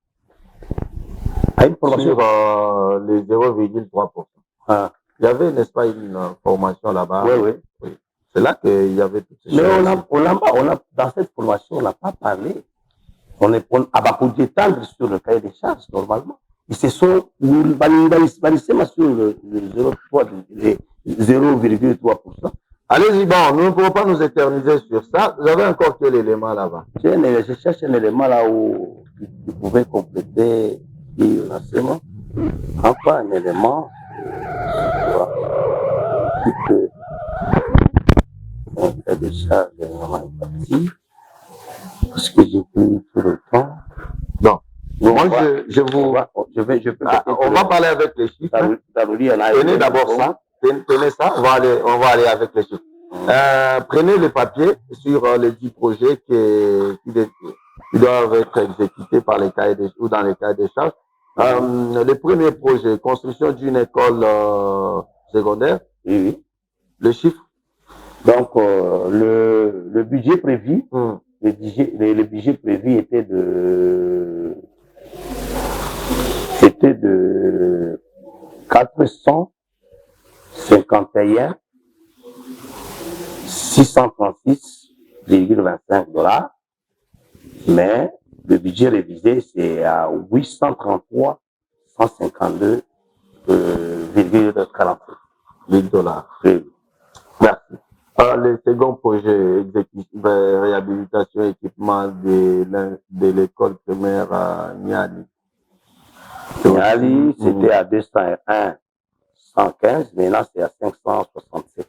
Speaker 2: À une formation
Speaker 1: sur les 0,3%.
Speaker 2: Ah.
Speaker 1: Il y avait, n'est-ce pas, une formation là-bas.
Speaker 2: Oui.
Speaker 1: C'est là qu'il y avait toutes ces
Speaker 2: choses.
Speaker 1: Mais
Speaker 2: dans cette formation, on n'a pas parlé. On a détendre sur le cahier des charges, normalement. Ils se sont, sur le 0,3%.
Speaker 1: Allez-y, bon, nous ne pouvons pas nous éterniser sur ça. Vous avez encore quel élément là-bas?
Speaker 2: Je cherche un élément là où tu pouvais compléter l'enseignement. Enfin, un élément qui peut faire des charges vraiment partie. Parce que j'ai pris tout le temps.
Speaker 1: Non. Moi, on va parler avec les chiffres. Tenez d'abord ça. Tenez ça. On va aller avec les chiffres. Prenez le papier sur les 10 projets qui doivent être exécutés par les cahiers ou dans les cahiers des charges. Le premier projet, construction d'une école secondaire.
Speaker 2: Oui.
Speaker 1: Le chiffre.
Speaker 2: Donc, le budget prévu, le budget prévu était de 451 636,25 $. Mais le budget révisé, c'est à 833 152,47
Speaker 1: $.
Speaker 2: Oui.
Speaker 1: Merci. Le second projet, réhabilitation et équipement de l'école primaire à Niali.
Speaker 2: Niali, c'était à 201 115, maintenant c'est à 567.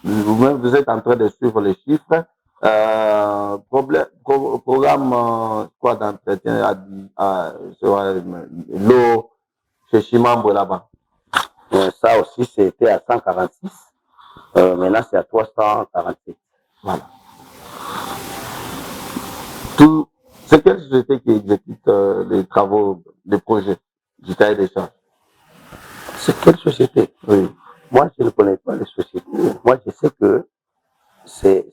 Speaker 1: Vous êtes en train de suivre les chiffres. Programme quoi d'entretien sur l'eau chez Chimambo là-bas.
Speaker 2: Ça aussi, c'était à 146. Maintenant, c'est à 347.
Speaker 1: Voilà. C'est quelle société qui exécute les travaux, les projets du cahier des charges?
Speaker 2: C'est quelle société?
Speaker 1: Oui.
Speaker 2: Moi, je ne connais pas les sociétés. Moi, je sais que c'est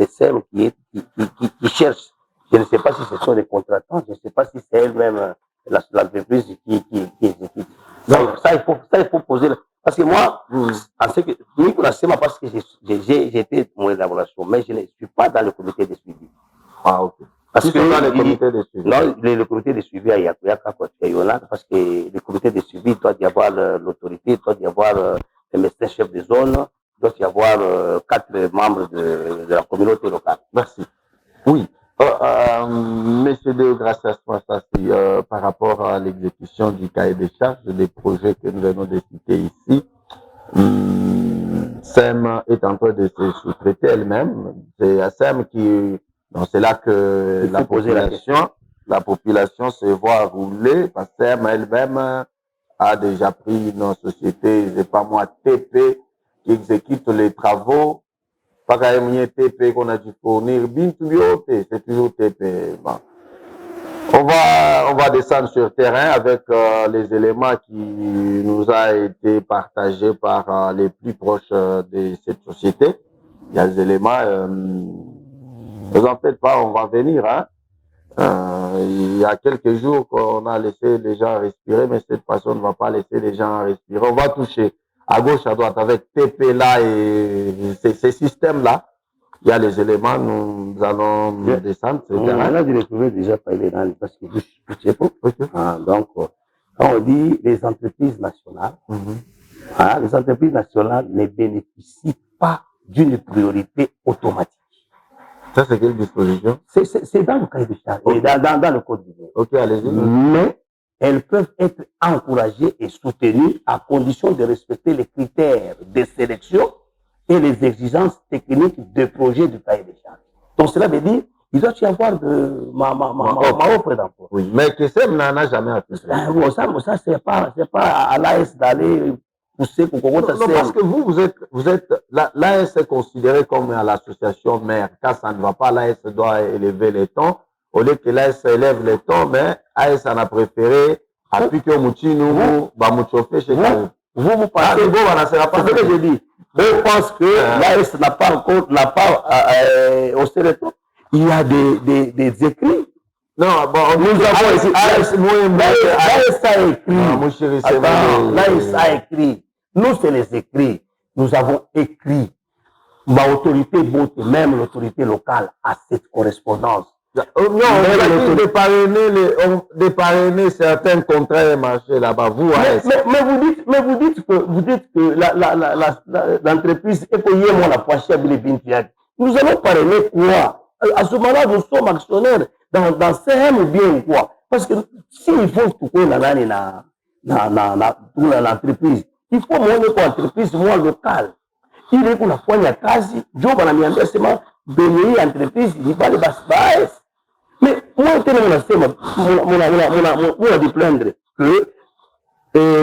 Speaker 2: celle qui cherche. Je ne sais pas si ce sont des contractants, je ne sais pas si c'est elle-même l'entreprise qui exécute. Ça, il faut poser. Parce que moi, en ce que parce que j'ai été mon élaboration, mais je ne suis pas dans le comité de suivi.
Speaker 1: Ah, ok.
Speaker 2: Parce que
Speaker 1: dans le comité de suivi.
Speaker 2: Non, le comité de suivi à Yakuyaka, parce que le comité de suivi doit y avoir l'autorité, doit y avoir le médecin chef de zone, doit y avoir 4 membres de la communauté locale.
Speaker 1: Merci. Oui. Monsieur De Gracias, par rapport à l'exécution du cahier des charges des projets que nous venons de citer ici, SEM est en train de se sous-traiter elle-même. C'est SEM qui... Donc c'est là que la population se voit rouler parce que SEM elle-même a déjà pris une société, je sais pas moi, TP, qui exécute les travaux. Pas quand même TP qu'on a dû fournir, c'est toujours TP. Bon. On va descendre sur le terrain avec les éléments qui nous a été partagés par les plus proches de cette société. Il y a des éléments, ne vous en faites pas, on va venir. Hein. Il y a quelques jours qu'on a laissé les gens respirer, mais cette façon ne va pas laisser les gens respirer. On va toucher à gauche, à droite avec TP là et ces systèmes-là. Il y a les éléments, nous allons descendre sur le terrain.
Speaker 2: Là, je l'ai trouvé déjà par les gens parce que je donc, quand on dit les entreprises nationales, les entreprises nationales ne bénéficient pas d'une priorité automatique.
Speaker 1: Ça, c'est quelle disposition?
Speaker 2: C'est dans le cahier de charge, okay. dans le code du monde.
Speaker 1: Ok, allez-y.
Speaker 2: Mais elles peuvent être encouragées et soutenues à condition de respecter les critères de sélection et les exigences techniques de projet du cahier de charge. Donc cela veut dire il doit y avoir de ma offre d'emploi.
Speaker 1: Oui, mais que ça n'en a jamais appliqué.
Speaker 2: Bon, ça c'est pas à l'AS d'aller pousser pour qu'on
Speaker 1: non, parce que vous êtes l'AS est considéré comme l'association mère. Quand ça ne va pas, l'AS doit élever les tons. Au lieu que l'AS élève les tons, mais AS en a préféré appliquer au Moutinou, Bamouchofé chez vous.
Speaker 2: Vous pensez, c'est ce que je dis. Je pense que l'AS n'a pas encore, haussé les tons. Il y a des écrits.
Speaker 1: Non, bon, nous avons ici
Speaker 2: l'AS a écrit. Nous, c'est les écrits. Nous avons écrit. Ma autorité, même l'autorité locale, a cette correspondance.
Speaker 1: Non, on a déparrainer certains contrats et marchés là-bas.
Speaker 2: Mais vous dites que l'entreprise est payée moins la poche à nous allons parrainer quoi? À ce moment-là, nous sommes actionnaires dans CM ou bien quoi? Parce que s'il faut tout l'entreprise, il faut moins une entreprise moins locale. Il est pour la fois, il y a quasi, job à la seulement bénéfice entreprise, il va les bases. Mais moi, je dis plaindre que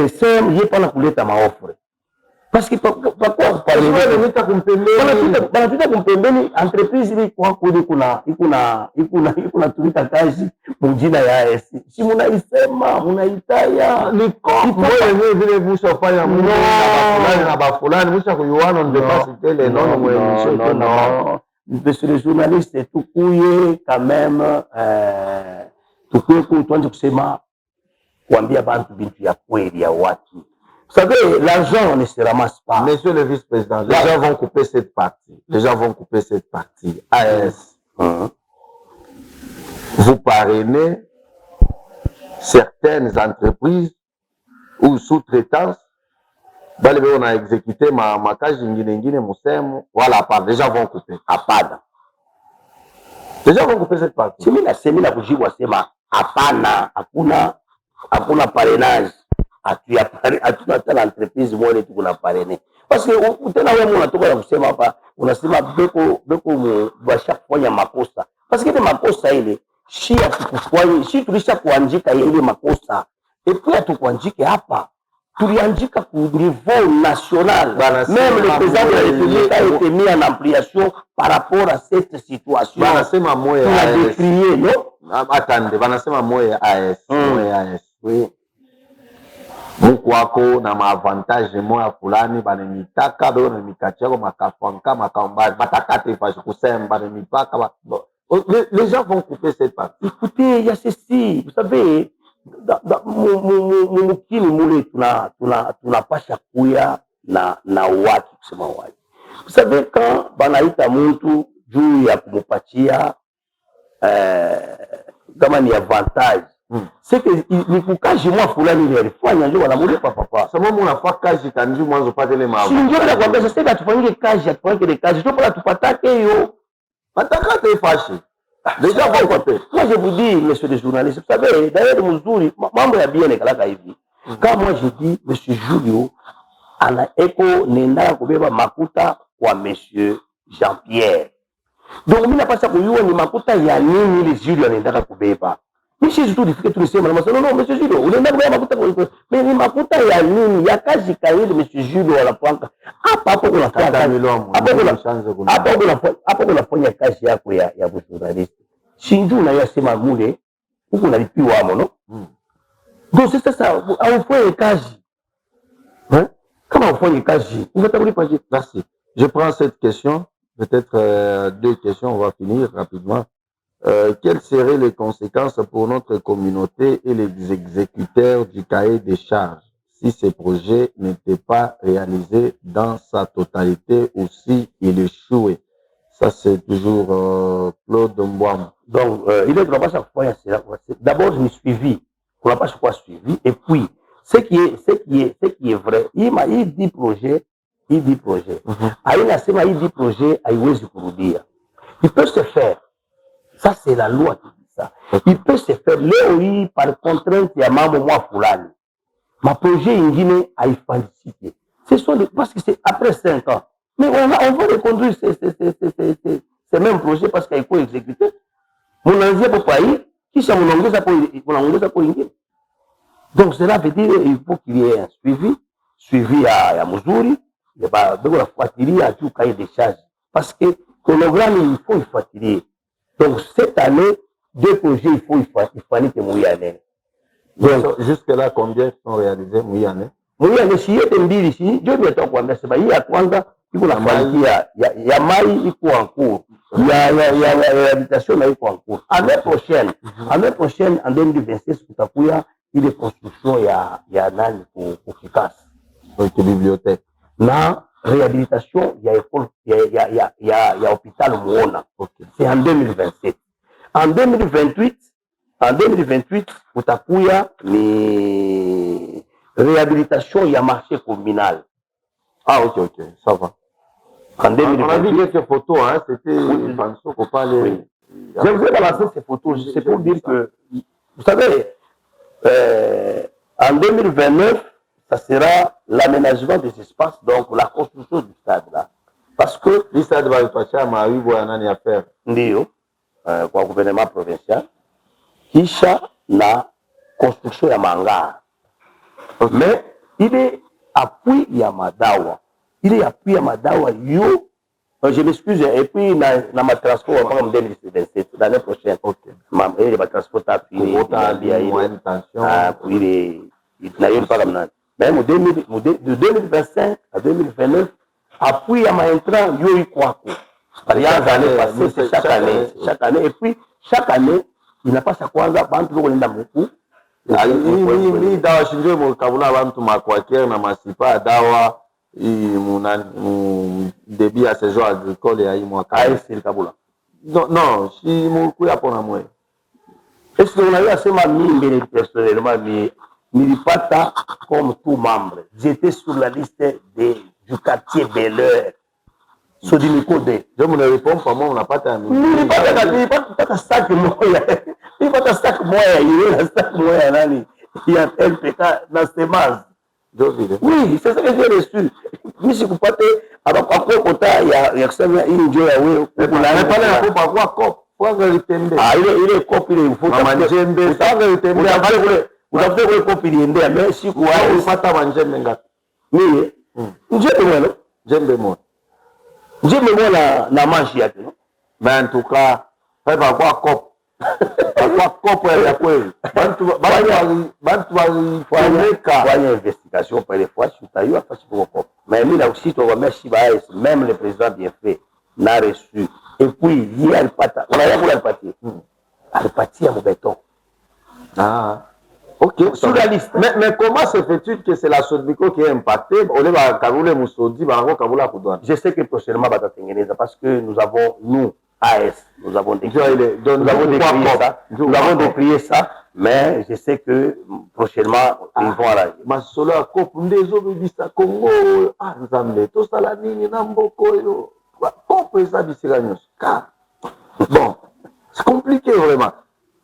Speaker 2: CM, il n'y a pas la coulette à ma offre. Parce que pourquoi entreprise ili kwa kodi kuna tulita kazi mjina ya AS si munaisema munaitaya
Speaker 1: ni kwa vile mshafanya fulani na bafulani msha kuyuana on dépasse tele
Speaker 2: non monsieur le journaliste tukuye quand même tukuye kuanza kusema kuambia bantu bintu ya kweli ya watu. Vous savez, l'argent ne se ramasse pas.
Speaker 1: Monsieur le vice-président, les gens vont couper cette partie. Les gens vont couper cette partie. AS, vous parrainez certaines entreprises ou sous-traitances. On a exécuté ma cage ingine musemu. Voilà, les gens vont couper.
Speaker 2: Apana.
Speaker 1: Les gens vont couper cette partie.
Speaker 2: C'est la bougie wasema apana, hakuna parrainage. Hatuna tena entreprise moja tu kuna parrainer parce que tena wewe unatoka na kusema hapa unasema beko basha kufanya makosa parce que ile makosa ile si atukufanya si tulisha kuanjika ile makosa et puis atukuanjike hapa tulianjika ku niveau national même le président de la République a été mis en ampliation par rapport à cette situation
Speaker 1: banasema moya
Speaker 2: AS décrié non
Speaker 1: attendez banasema moya AS moya AS
Speaker 2: oui.
Speaker 1: mukwako na maavantage moya fulani banemitaka beko na mikatiako makafanka makambali batakate fashi kusema banemipaka les gens vont couper cette partie.
Speaker 2: Écoutez, il y a ceci, vous savez, mumukini mule tunapasha kuya na watu kusema watu. Vous savez, quand banaita muntu juu ya kumupatia kama ni avantage, c'est que ni kukaji mwa fulani ile alifanya ndio wanamulipa papa.
Speaker 1: Sababu unafaa kazi kanji mwanzo pate ile maavu.
Speaker 2: Si ndio na kwambia sasa atufanyike kazi, atufanyike kazi, ndio pala tupatake hiyo.
Speaker 1: Batakate fashi. Déjà bon côté.
Speaker 2: Moi je vous dis, monsieur le journaliste, vous savez, d'ailleurs mzuri, mambo ya bien kalaka hivi. Quand moi je dis monsieur Julio ana eko nenda kubeba makuta kwa monsieur Jean-Pierre. Donc mimi napaswa kujua ni makuta ya nini ile Julio anaenda kubeba. Mimi tu nifike tu niseme na masolo no monsieur Julio, unaenda kubeba makuta kwa mimi ni makuta ya nini? Ya kazi kaili monsieur Julio anapanga. Hapo kuna kazi. Hapo unafanya kazi yako ya journalist. Shinju na yasema mule huko nalipiwa amo no? Donc c'est ça, aufanye kazi. Hein? Comment ufanye kazi? Unatakulipa je?
Speaker 1: Merci. Je prends cette question, peut-être deux questions, on va finir rapidement. Quelles seraient les conséquences pour notre communauté et les exécuteurs du cahier des charges si ces projets n'étaient pas réalisés dans sa totalité ou si il échouait? Ça, c'est toujours Claude Mbouam.
Speaker 2: Donc, il est pas chaque fois, d'abord, je me suivi. On n'a pas chaque fois suivi. Et puis, ce qui est vrai, il dit projet. Il dit projet. Il peut se faire. Ça, c'est la loi qui dit ça. Il peut se faire. Là, oui, par contrainte, il y a moi fulani. Ma projet, il a félicité. Ce sont des, parce que c'est après 5 ans. Mais on va reconduire ces mêmes projets parce qu'il faut exécuter. Mon ancien papa, qui s'est mon anglais pour ingine. Donc, cela veut dire qu'il faut qu'il y ait un suivi à Mozuri. Il y a la fatiguer à tout cahier des charges. Parce que le chronogramme, il faut fatiguer. Donc, cette année, 2 projets, il fallait que Mouyane.
Speaker 1: Donc, jusque-là, combien sont réalisés Mouyane?
Speaker 2: Mouyane, si il y a un bill ici, je vais t'en prendre. C'est pas, il y a Kwanda, il y a Maï, il faut en cours. Il y a l'habitation, il faut en cours. Année prochaine, en 2026, il y a construction, il y a Nani pour Kikas.
Speaker 1: Donc, bibliothèque.
Speaker 2: Na réhabilitation, il y a hôpital Mouona. Okay. C'est en 2027. En 2028, utakuya ni réhabilitation, il y a marché communal.
Speaker 1: Ah, ok, ça va.
Speaker 2: En 2028.
Speaker 1: On a vu quelques photos, hein, c'était Fanso qu'on parlait.
Speaker 2: Oui. Je vous ai balancé ces photos, c'est pour dire que, vous savez, en 2029, ça sera l'aménagement des espaces, donc la construction du stade là. Parce que
Speaker 1: le stade va passer à Marie Boyanani à faire.
Speaker 2: Ndio, kwa gouvernement provincial, kisha na construction ya mangara. Okay. Mais il est appui ya madawa. Il est appui ya madawa yo. Je m'excuse, et puis na ma transport en 2027, l'année prochaine. Ok. Il va transporter appui.
Speaker 1: Il y a une tension.
Speaker 2: Il n'a pas comme ça. Même de 2025 à 2029, appui à ma entrant, yo y quoi. Par exemple, l'année passée, c'est chaque année. Et puis, chaque année, il n'a pas sa kwanza, bantu loko lenda muku.
Speaker 1: Ni dawa shinjo mo kabula bantu makwakere na masipa dawa débit à saison agricole ya hii mwaka.
Speaker 2: C'est le kabula.
Speaker 1: Non, si muku ya pona mwe.
Speaker 2: Est-ce que on a eu à se m'amener personnellement, mais Nilipata comme tout membre. J'étais sur la liste du quartier Bel-Air. Sodimicode.
Speaker 1: Je me réponds pas, moi, on n'a pas terminé.
Speaker 2: Il n'y a pas de sac moya. Il n'y a pas de sac moya. Il y a un sac moya. Il y a un LPK dans ses bases. Oui, c'est ça que j'ai reçu. Mais si vous partez, alors à quoi il y a une joie. Vous n'avez pas la coupe à quoi cop. Ah, il est cop, il faut.
Speaker 1: Maman Djembe, ça va le
Speaker 2: Unataka kwa kopi niendea mais siku wao
Speaker 1: upata wanjembe ngapi?
Speaker 2: Mimi njembe mwana,
Speaker 1: jembe moja.
Speaker 2: Njembe mwana na manchi yake no.
Speaker 1: Mais en tout cas, pas kwa cop. Kwa kwa kopo ya kweli bantu
Speaker 2: fanya investigation pale fois utayua fashi kwa kopo mais mimi na usito kwa meshi bae même le président bien fait n'a reçu et puis il alipata alipatia mbeton.
Speaker 1: Ok, sur la liste. Mais comment se fait-il que c'est la Sodbico qui est impactée?
Speaker 2: Je sais que prochainement, parce que nous avons, nous, AS, nous avons décrié ça, mais je sais que prochainement, ils vont arriver.
Speaker 1: Ma solo a Congo, bon, c'est compliqué vraiment.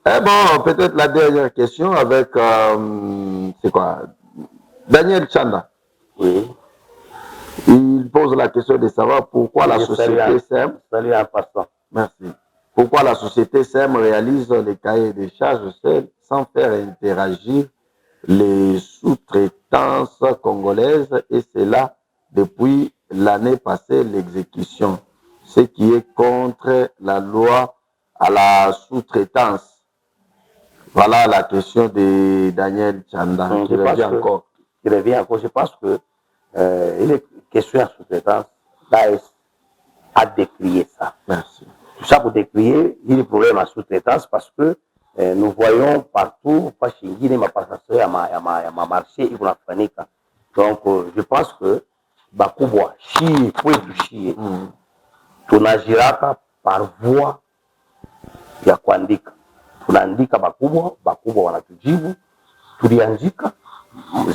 Speaker 1: Bon, peut-être la dernière question avec, c'est quoi, Daniel Chanda.
Speaker 2: Oui.
Speaker 1: Il pose la question de savoir pourquoi la société SEM.
Speaker 2: Salut en passant.
Speaker 1: Merci. Pourquoi la société SEM réalise les cahiers de charges seuls sans faire interagir les sous-traitances congolaises et cela depuis l'année passée, l'exécution, ce qui est contre la loi à la sous-traitance. Voilà la question de Daniel Chanda qui revient encore.
Speaker 2: Je pense que il est question de sous-traitance. L'AS a décrié ça.
Speaker 1: Merci.
Speaker 2: Tout ça pour décrier, il y a des problèmes à sous-traitance parce que nous voyons partout, pas chez Guinée, ma passation, ma marché, il va fanika. Donc, je pense que Bakubwa, chier, pour chier, tunajiraka par voie ya kuandika. Tunaandika bakubwa wanatujibu, tuliandika.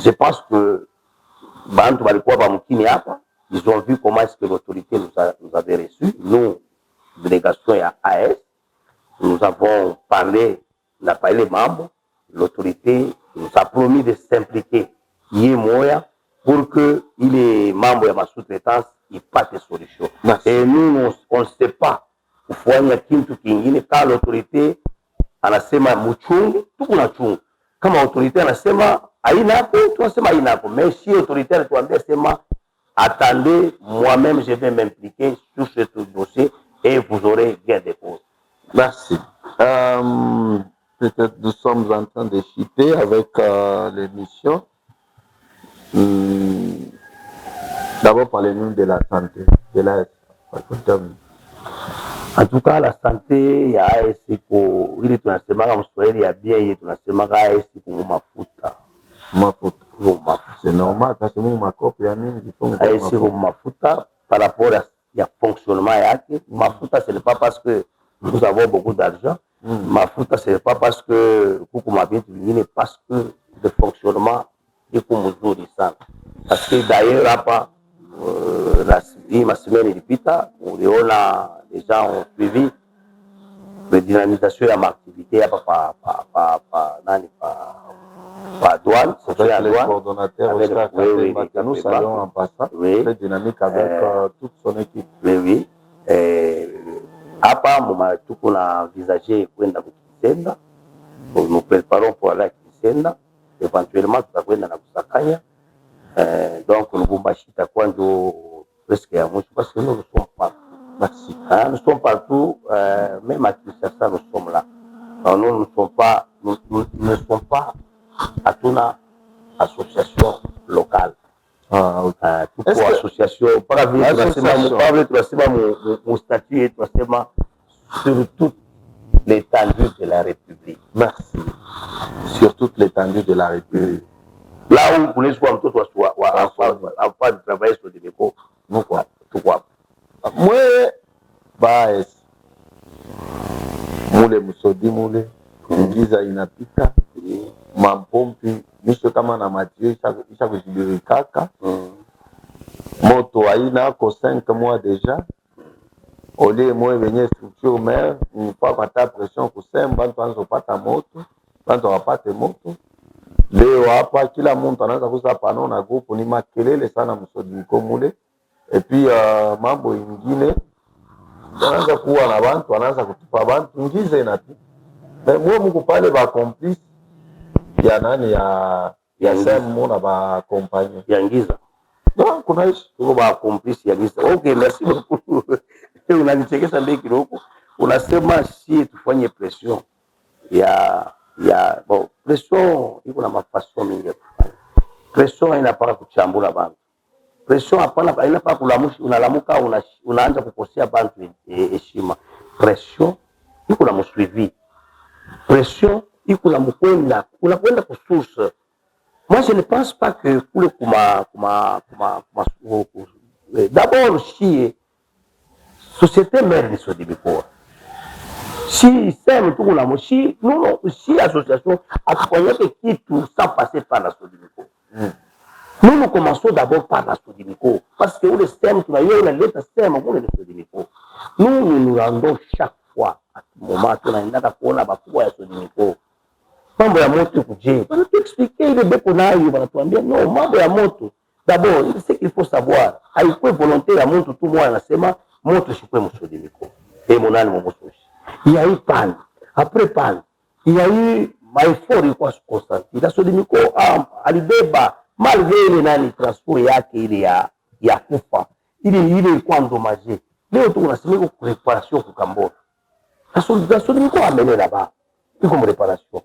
Speaker 2: Je pense que bantu balikuwa bamkini hapa, ils ont vu comment est-ce que l'autorité nous avait reçus, nous, délégation ya AS, nous avons parlé, on a parlé les membres, l'autorité nous a promis de s'impliquer, moya, pour que les membres de ma sous-traitance, ils passent des solutions. Merci. Et nous, on ne sait pas, kufanya kintu kingine, quand l'autorité anasema mchungu, tukuna chungu. Kama autorité anasema hainako, tunasema hainako. Mais si autorité anatuambia sema attendez, moi-même je vais m'impliquer sur ce dossier et vous aurez gain de cause.
Speaker 1: Merci. Peut-être nous sommes en train de chuter avec l'émission. D'abord, parlez-nous de la santé, de l'AS.
Speaker 2: En tout cas, la santé, il y a AS pour il tunasema kama Kiswahili ya bien, il tunasema AS pour mafuta.
Speaker 1: C'est normal parce que nous makopo ya mingi
Speaker 2: AS pour mafuta par rapport à ya fonctionnement yake. Mafuta ce n'est pas parce que nous avons beaucoup d'argent. Mafuta ce n'est pas parce que kuku mabintu vingine, parce que le fonctionnement iko mzuri sana. Parce que d'ailleurs hapa la semaine ilipita uliona les gens ont suivi la dynamisation de ma activité hapa pa douane,
Speaker 1: c'est le coordonnateur Oscar Katemba, nous saluons en passant, très dynamique avec toute son équipe.
Speaker 2: Oui. Hapa tuko na envisager kwenda Kisenda, nous préparons pour aller à Kisenda, éventuellement tutakwenda na Kusakanya. Donc Lubumbashi itakuwa ndio presque ya mwisho parce que nous sommes partout. Merci. Nous sommes partout, même à Kinshasa nous sommes là. Alors, nous ne sommes pas à toute association locale. Toute association, pas mon statut, sur toute l'étendue de la République.
Speaker 1: Merci. Sur toute l'étendue de la République.
Speaker 2: Là où vous laissez un peu de travailler sur des dépôts, nous quoi, tout quoi.
Speaker 1: Moi, baes, mule musodi mule, giza inapika, mampompi, misho kama na matio, isha kujibirikaka, moto haina ko 5 mois déjà, ole mwe venye structure mère, mpa pata pression kusemba, bantu anzo pata moto, bantu wapate moto. Leo hapa kila mtu anaanza kuza pano na grupu ni makelele sana msodiko mule. Et puis mambo ingine anaanza kuwa na bantu, anaanza kutupa bantu ngize inapita. Mais mwe mko pale ba complice ya nani ya semu na ba compagnie
Speaker 2: ya ngiza.
Speaker 1: Donc kuna ishi
Speaker 2: tuko ba complice ya ngiza. Okay, merci beaucoup. Unanichekesha mbele kidogo. Unasema si tufanye pression. ya bon pression iko na mafaso mingi. Pression inapaka kuchambula bantu. Pression hapana inapaka kulamusha, unalamuka unaanza kukosea bantu heshima. Pression iko na msuivi. Pression iko na mkwenda, unakwenda kusource. Moi je ne pense pas que kule d'abord si société mère ni Sodimiko. Si SEM tout la mochi, non, si association accompagne kitu sans passer par la Sodimiko. Nous commençons d'abord par la Sodimiko parce que le SEM tu vas y aller l'autre SEM on est le Sodimiko. Nous rendons chaque fois à ce moment tunaenda kuona bakubwa ya Sodimiko. Mambo ya moto kuje. Bana t'expliquer ile beko nayo bana tuambia non mambo ya moto. D'abord, ce qu'il faut savoir, haikuwa volonté ya mtu tu mwana anasema moto shikwe msodimiko. Monani momososhi. Il y a eu panne. Après panne, il y a eu maefort ilikuwa constante. La Sodimiko alibeba malgré ile nani transport yake ile ya kufa. Ile ilikuwa endommagée. Leo tu unasemeka kwa réparation kwa Kambora. La Sodimiko amené là-bas. Iko comme réparation.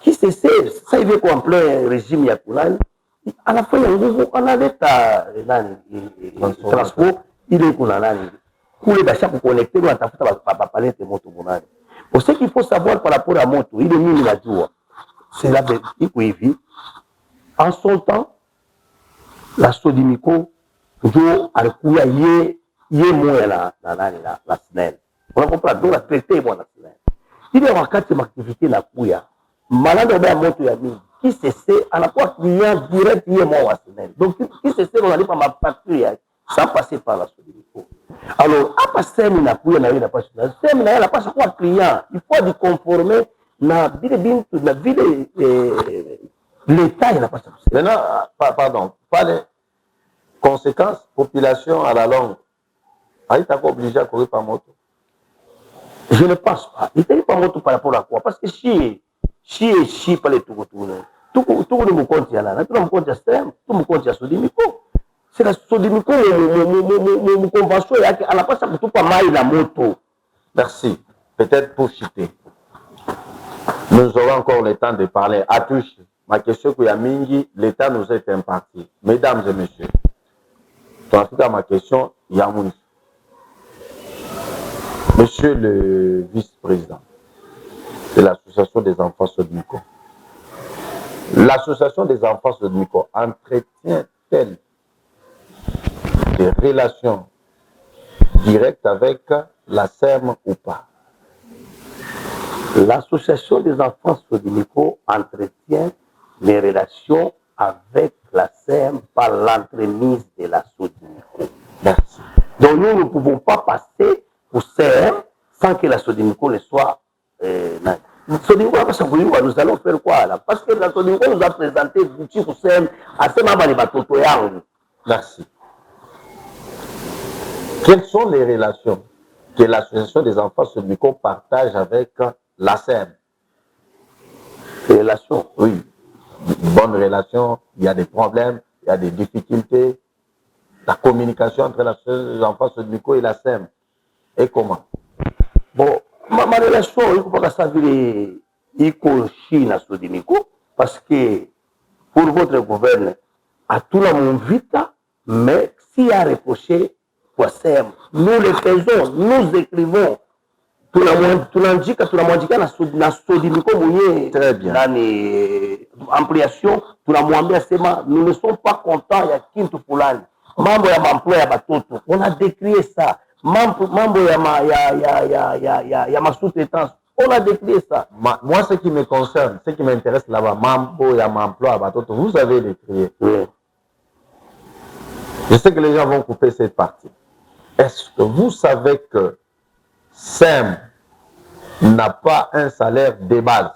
Speaker 2: Qui se sait, ça il veut qu'on plein régime ya kulani. À la fin, on a l'état transport, il est qu'on a nani. Pour les achats pour connecter, on a fait la palette de moto bonani. Pour ce qu'il faut savoir par rapport à moto, il est mis la joie. C'est la vérité. En son temps, la Sodimiko, jo alikuwa ye moya la SNEL. On a compris donc la traité bon la SNEL. Il y a wakati activité na kuya. Malade ba moto ya mingi. Qui se sait, à la fois client direct, il est mort à semaine. Donc, qui se sait, on n'allait pas ma facture sans passer par la Sodimiko. Alors, à passer, il n'a pas n'a pas quoi client. Il faut du conformer, na ville, l'État, il n'a pas ça.
Speaker 1: Maintenant, pardon, pas les conséquences, population à la longue. Il est encore obligé à courir par moto.
Speaker 2: Je ne pense pas. Il n'est pas moto par rapport à quoi? Parce que si pale tout le monde compte là, tout le monde compte SEM, tout le monde compte Sodimiko. C'est la Sodimiko mon convention à la place de tout pas mal la moto.
Speaker 1: Merci. Peut-être pour citer. Nous aurons encore le temps de parler. À touche. Ma question que Yamingi, l'État nous est imparti. Mesdames et messieurs. En tout cas, ma question, Yamouni. Monsieur le vice-président de l'association des enfants Sodimiko. L'association des enfants Sodimiko entretient-elle des relations directes avec la SEM ou pas?
Speaker 2: L'association des enfants Sodimiko entretient les relations avec la SEM par l'entremise de la Sodimiko.
Speaker 1: Merci.
Speaker 2: Donc nous ne pouvons pas passer pour SEM sans que la Sodimiko ne soit Sodimiko nous allons faire quoi là? Parce que la Sodimiko nous a présenté l'outil pour SEM à SEM à Batoto Yang.
Speaker 1: Merci. Quelles sont les relations que l'association des enfants Sodimiko partage avec la SEM?
Speaker 2: Les relations?
Speaker 1: Oui. Bonne relation, il y a des problèmes, il y a des difficultés. La communication entre l'association des enfants Sodimiko et la SEM. Et comment?
Speaker 2: Bon, ma relation, il ne faut pas savoir Chine à Sodimiko, parce que pour votre gouvernement, à tout le monde vite, mais s'il y a reproché, pour SEM, nous le faisons, nous écrivons. Tunaandika na Sodimiko mwenye nani ampliation, tunamwambia sema nous ne sommes pas contents ya kintu fulani, mambo ya emploi ya batoto, on a décrié ça, mambo ya ma sous-traitance, on a décrié ça.
Speaker 1: Moi, ce qui me concerne, ce qui m'intéresse là-bas, mambo ya emploi ya batoto, vous avez décrié.
Speaker 2: Oui.
Speaker 1: Je sais que les gens vont couper cette partie. Est-ce que vous savez que SEM n'a pas un salaire de base?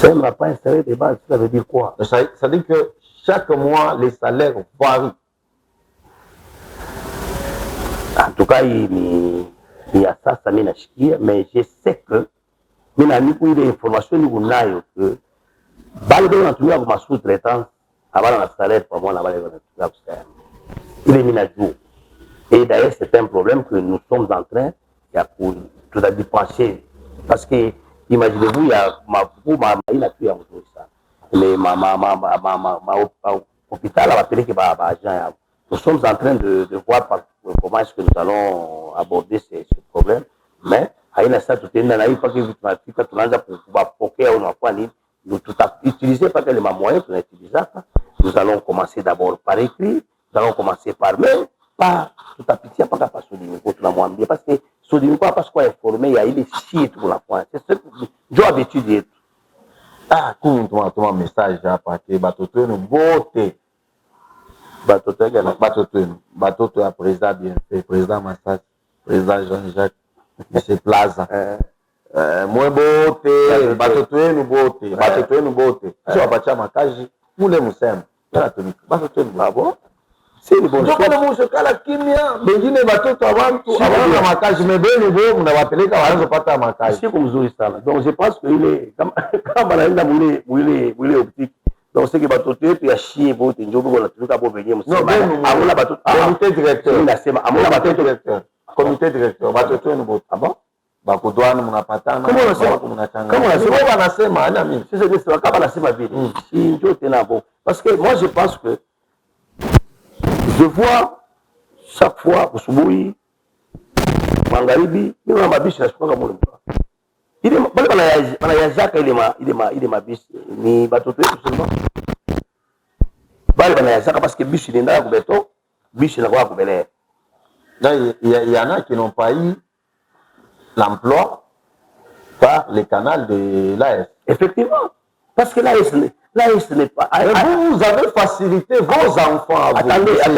Speaker 2: SEM n'a pas un salaire de base, ça veut dire quoi?
Speaker 1: Ça veut dire que chaque mois, les salaires varient.
Speaker 2: En tout cas, il y a ça, mais je sais que il y a des informations que on a ma sous-traitance avant un salaire pour moi, il est mis à jour. Et d'ailleurs, c'est un problème que nous sommes en train de dépenser parce que imaginez-vous il y a il a tué un mot ça mais hôpital va appeler que agent nous sommes en train de voir comment est-ce que nous allons aborder ce problème mais haina sasa tutaenda na hii mpaka hivi tunafika tunaanza kupokea unakuwa nini nous tututiliser pas les moyens tunautilisaka nous allons commencer d'abord par écrit nous allons commencer par mail pas tutapitia mpaka pa Sodimiko tunamwambia parce que Sodimiko hapa sikuwa informé ya ile shit tunafanya c'est ndio habitude yetu
Speaker 1: kumi tunatuma message hapa ke batoto wenu bote batoto ya président Bienfait président Massas président Jean-Jacques Monsieur Plaza mwe bote batoto wenu bote sio wapatia makazi mule musema kana tumika batoto wenu babo
Speaker 2: c'est bon
Speaker 1: ndio mwisho kala kimya bengine batoto abantu hawana makazi mebeni bo mnawapeleka waanze kupata makazi
Speaker 2: siku mzuri sana donc je pense que ile kama naenda mwile optique donc c'est que batoto yetu ya shie bote ndio biko natumika bo benye msema amuna batoto
Speaker 1: comité directeur
Speaker 2: nasema amuna batoto
Speaker 1: directeur comité directeur batoto wenu bote abo bakudwana mnapatana
Speaker 2: kama wanasema ana mimi sisi ndio kama nasema vile si ndio tena bon parce que moi je pense que je vois chaque fois asubuhi magharibi mimi na mabishi nashuka mule ile bale banayazaka ile mabishi ni batoto wetu sema bale banayazaka parce que bishi ni ndaya kubeto bishi na kwa kubelea
Speaker 1: il y en a qui n'ont pas eu l'emploi par le canal de l'AS.
Speaker 2: Effectivement. Parce que l'AS n'est pas...
Speaker 1: Vous avez facilité vos enfants à vous.
Speaker 2: Attendez,
Speaker 1: M.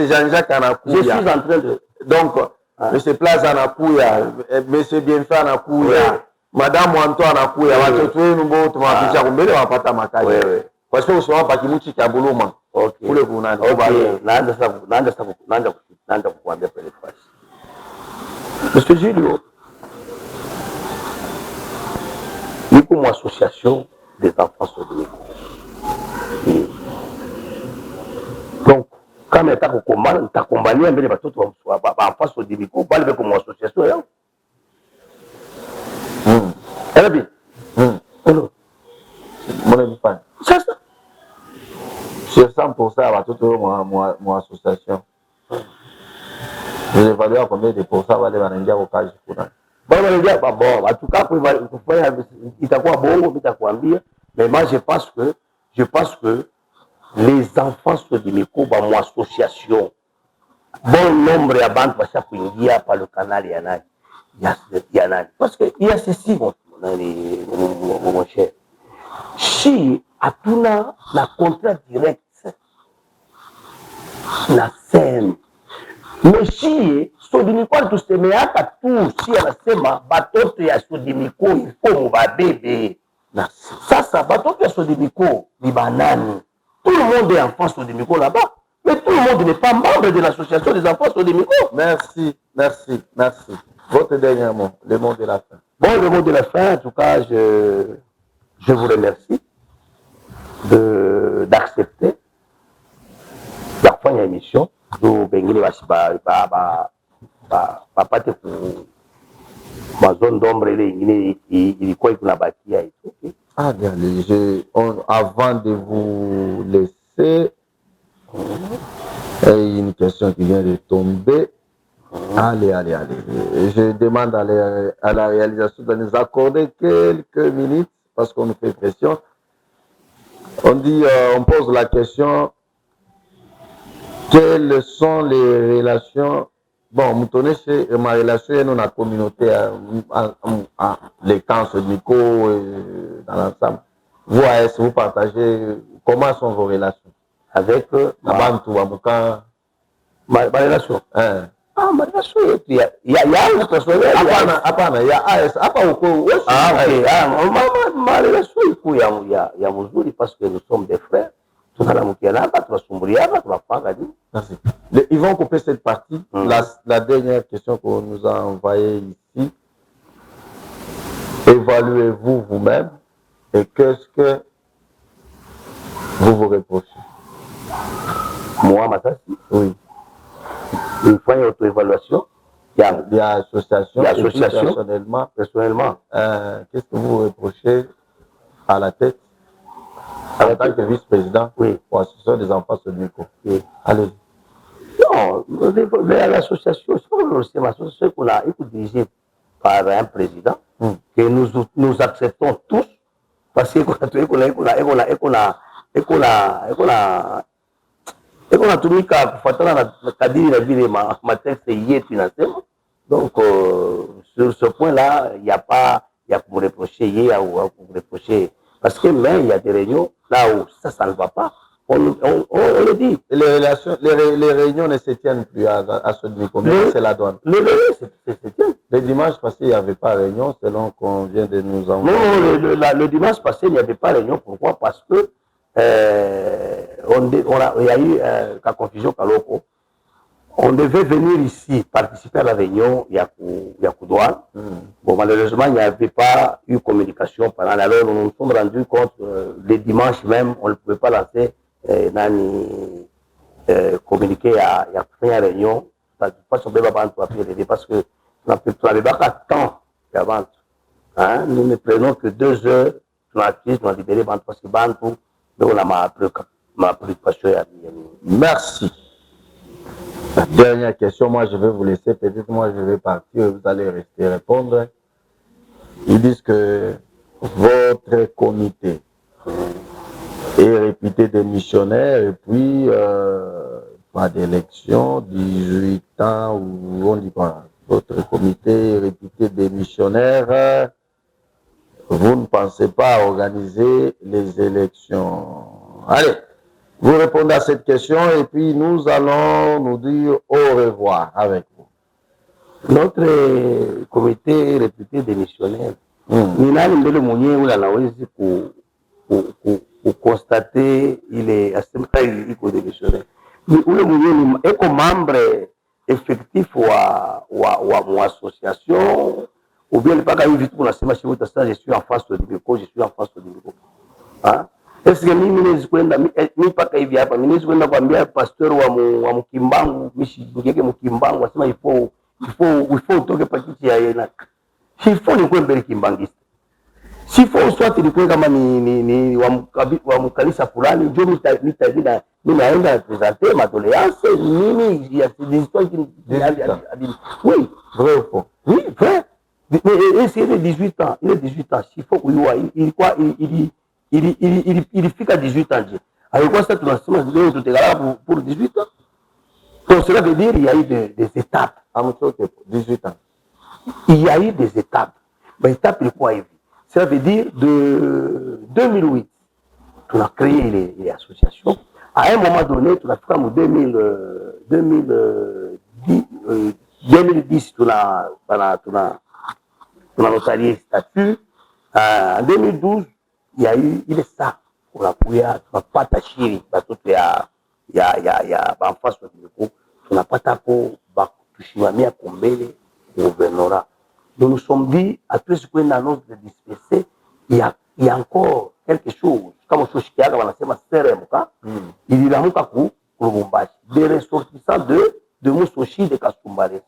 Speaker 1: Jean-Jacques Anakouya.
Speaker 2: Je suis en train de...
Speaker 1: Donc, M. Plaza Anakouya, M. Bienfait Anakouya, Madame Wanto Anakouya, watoto wenu bote mwapisha kumbele wapata makazi. Parce que usiwa pakimuchi cha buluma. Kule kunani.
Speaker 2: Naanza kukuambia pele fasi. Monsieur Julio, nous comme association des enfants Sodimiko. Donc, quand on t'a combattu avec les enfants Sodimiko, on va comme association. Elle est bien.
Speaker 1: Mon ami fan.
Speaker 2: C'est ça.
Speaker 1: Sur 100% à toute mon association. Vous évaluez à combien de pourcents va aller dans au cas où
Speaker 2: bon, en tout cas, itakuwa bongo, nitakwambia, mais moi je pense que les enfants Sodimiko ba mon association bon nombre ya bantu basha kuingia par le canal ya nani parce que il y a ceci mon cher si hatuna na contrat direct na SEM Meshie Sodimiko tusemeaka tu si anasema batoto ya Sodimiko ifo mubabebe na sasa batoto ya Sodimiko ni banani tout le monde est enfant Sodimiko là-bas mais tout le monde n'est pas membre de l'association des enfants Sodimiko.
Speaker 1: Merci. Votre dernier mot, le mot de la fin.
Speaker 2: Bon, le mot de la fin, en tout cas, je vous remercie d'accepter la fin de l'émission. Do bengine bapate ku mazone d'ombre ile ingine ilikuwa ikunabakia hicho.
Speaker 1: Avant de vous laisser, une question qui vient de tomber. Allez. Je demande à la réalisation de nous accorder quelques minutes parce qu'on nous fait pression. On dit, on pose la question. Quelles sont les relations? Bon, Moutonné, c'est ma relation dans la communauté, les camps Sodimiko, dans l'ensemble. Vous, AS, vous partagez, comment sont vos relations? Avec Abantu, Amoukan?
Speaker 2: Ma relation? Ma relation, il y a personnel.
Speaker 1: Apana, il y a AS, apa uko.
Speaker 2: Ok, ma relation, il y a mzuri parce que nous sommes des frères.
Speaker 1: Ils vont couper cette partie. La dernière question qu'on nous a envoyée ici. Évaluez-vous vous-même et qu'est-ce que vous reprochez?
Speaker 2: Moi, Massassi?
Speaker 1: Oui.
Speaker 2: Il faut une auto-évaluation.
Speaker 1: des associations.
Speaker 2: Des
Speaker 1: Et puis,
Speaker 2: associations.
Speaker 1: personnellement, qu'est-ce que vous reprochez à la tête en tant que vice-président
Speaker 2: Oui.
Speaker 1: pour l'association des enfants Sodmico?
Speaker 2: Oui.
Speaker 1: Allez.
Speaker 2: Non, l'association, c'est l'association qu'on a dirigée par un président que nous acceptons tous parce qu'on a tenu qu'à kufuatana na kadiri na vile matexte yetu inasema. Donc sur ce point-là, il n'y a pas ya kumreprocher yeye ou kumreprocher parce que mais il y a des réunions là où ça ne va pas. On le dit.
Speaker 1: Les réunions ne se tiennent plus à Sodmico, mais c'est la douane. Le dimanche passé, il n'y avait pas de réunion, selon qu'on vient de nous envoyer.
Speaker 2: Non, le dimanche passé, il n'y avait pas de réunion. Pourquoi? Parce que il y a eu la confusion Kaloko. On devait venir ici participer à la réunion Yakoudoua. Bon, malheureusement, il n'y avait pas eu communication pendant. Alors, nous nous sommes rendus compte le dimanche même, on ne pouvait pas lancer communiquer à la réunion. Parce que tu n'avais pas temps avant. Nous ne prenons que 2 heures. Nous avons libéré parce que Bantou, on a ma préoccupation.
Speaker 1: Merci. La dernière question, moi je vais vous laisser, peut-être moi je vais partir, vous allez rester répondre. Ils disent que votre comité est réputé des missionnaires et puis pas d'élection, 18 ans, ou on dit quoi? Votre comité est réputé des missionnaires. Vous ne pensez pas organiser les élections. Allez, vous répondez à cette question et puis nous allons nous dire au revoir avec vous.
Speaker 2: Notre comité est réputé des missionnaires. Ni nani mbele mwenyewe ule anawezi kuconstater ile asema iko des missionnaires. Ni ule mwenyewe eko membre effectif wa association ou bien mpaka hivi tu unasema chez vous ça je suis en face de Sodmico, je suis en face de Sodmico. Est-ce que mimi naweza kwenda mimi mpaka hivi hapa mimi naweza kwenda kuambia pastor wa Mkimbangu mishigeke Mkimbangu asema il faut utoke pakiti ya yena. Il faut ni kwenda Kimbangista. Si faut soit ni kwenda kama ni wa mkanisa fulani ndio mimi naenda présenter ma doléance mimi il y a des histoires qui oui,
Speaker 1: vrai ou faux?
Speaker 2: Oui, vrai. Mais c'est de 18 ans, il est 18 ans. S'il faut il fait qu'à 18 ans. Avec quoi ça, tu l'as pour 18 ans? Donc cela veut dire qu'il y a eu des étapes.
Speaker 1: 18 ans.
Speaker 2: Il y a eu des étapes. Mais étape, il faut vivre. Cela veut dire de 2008, tu as créé les associations. À un moment donné, tu as fait en 2010, tu as notarié le statut. En 2012, il est ça. On a pas tâché, il y a en face de l'écho, on n'a pas tapé, tu as combler le gouvernorat. Nous nous sommes dit, après ce qu'on a annonce de disperser, il y a encore quelque chose. Comme je suis là, il y a des ressortissants de Moussochi de Kasumbalé.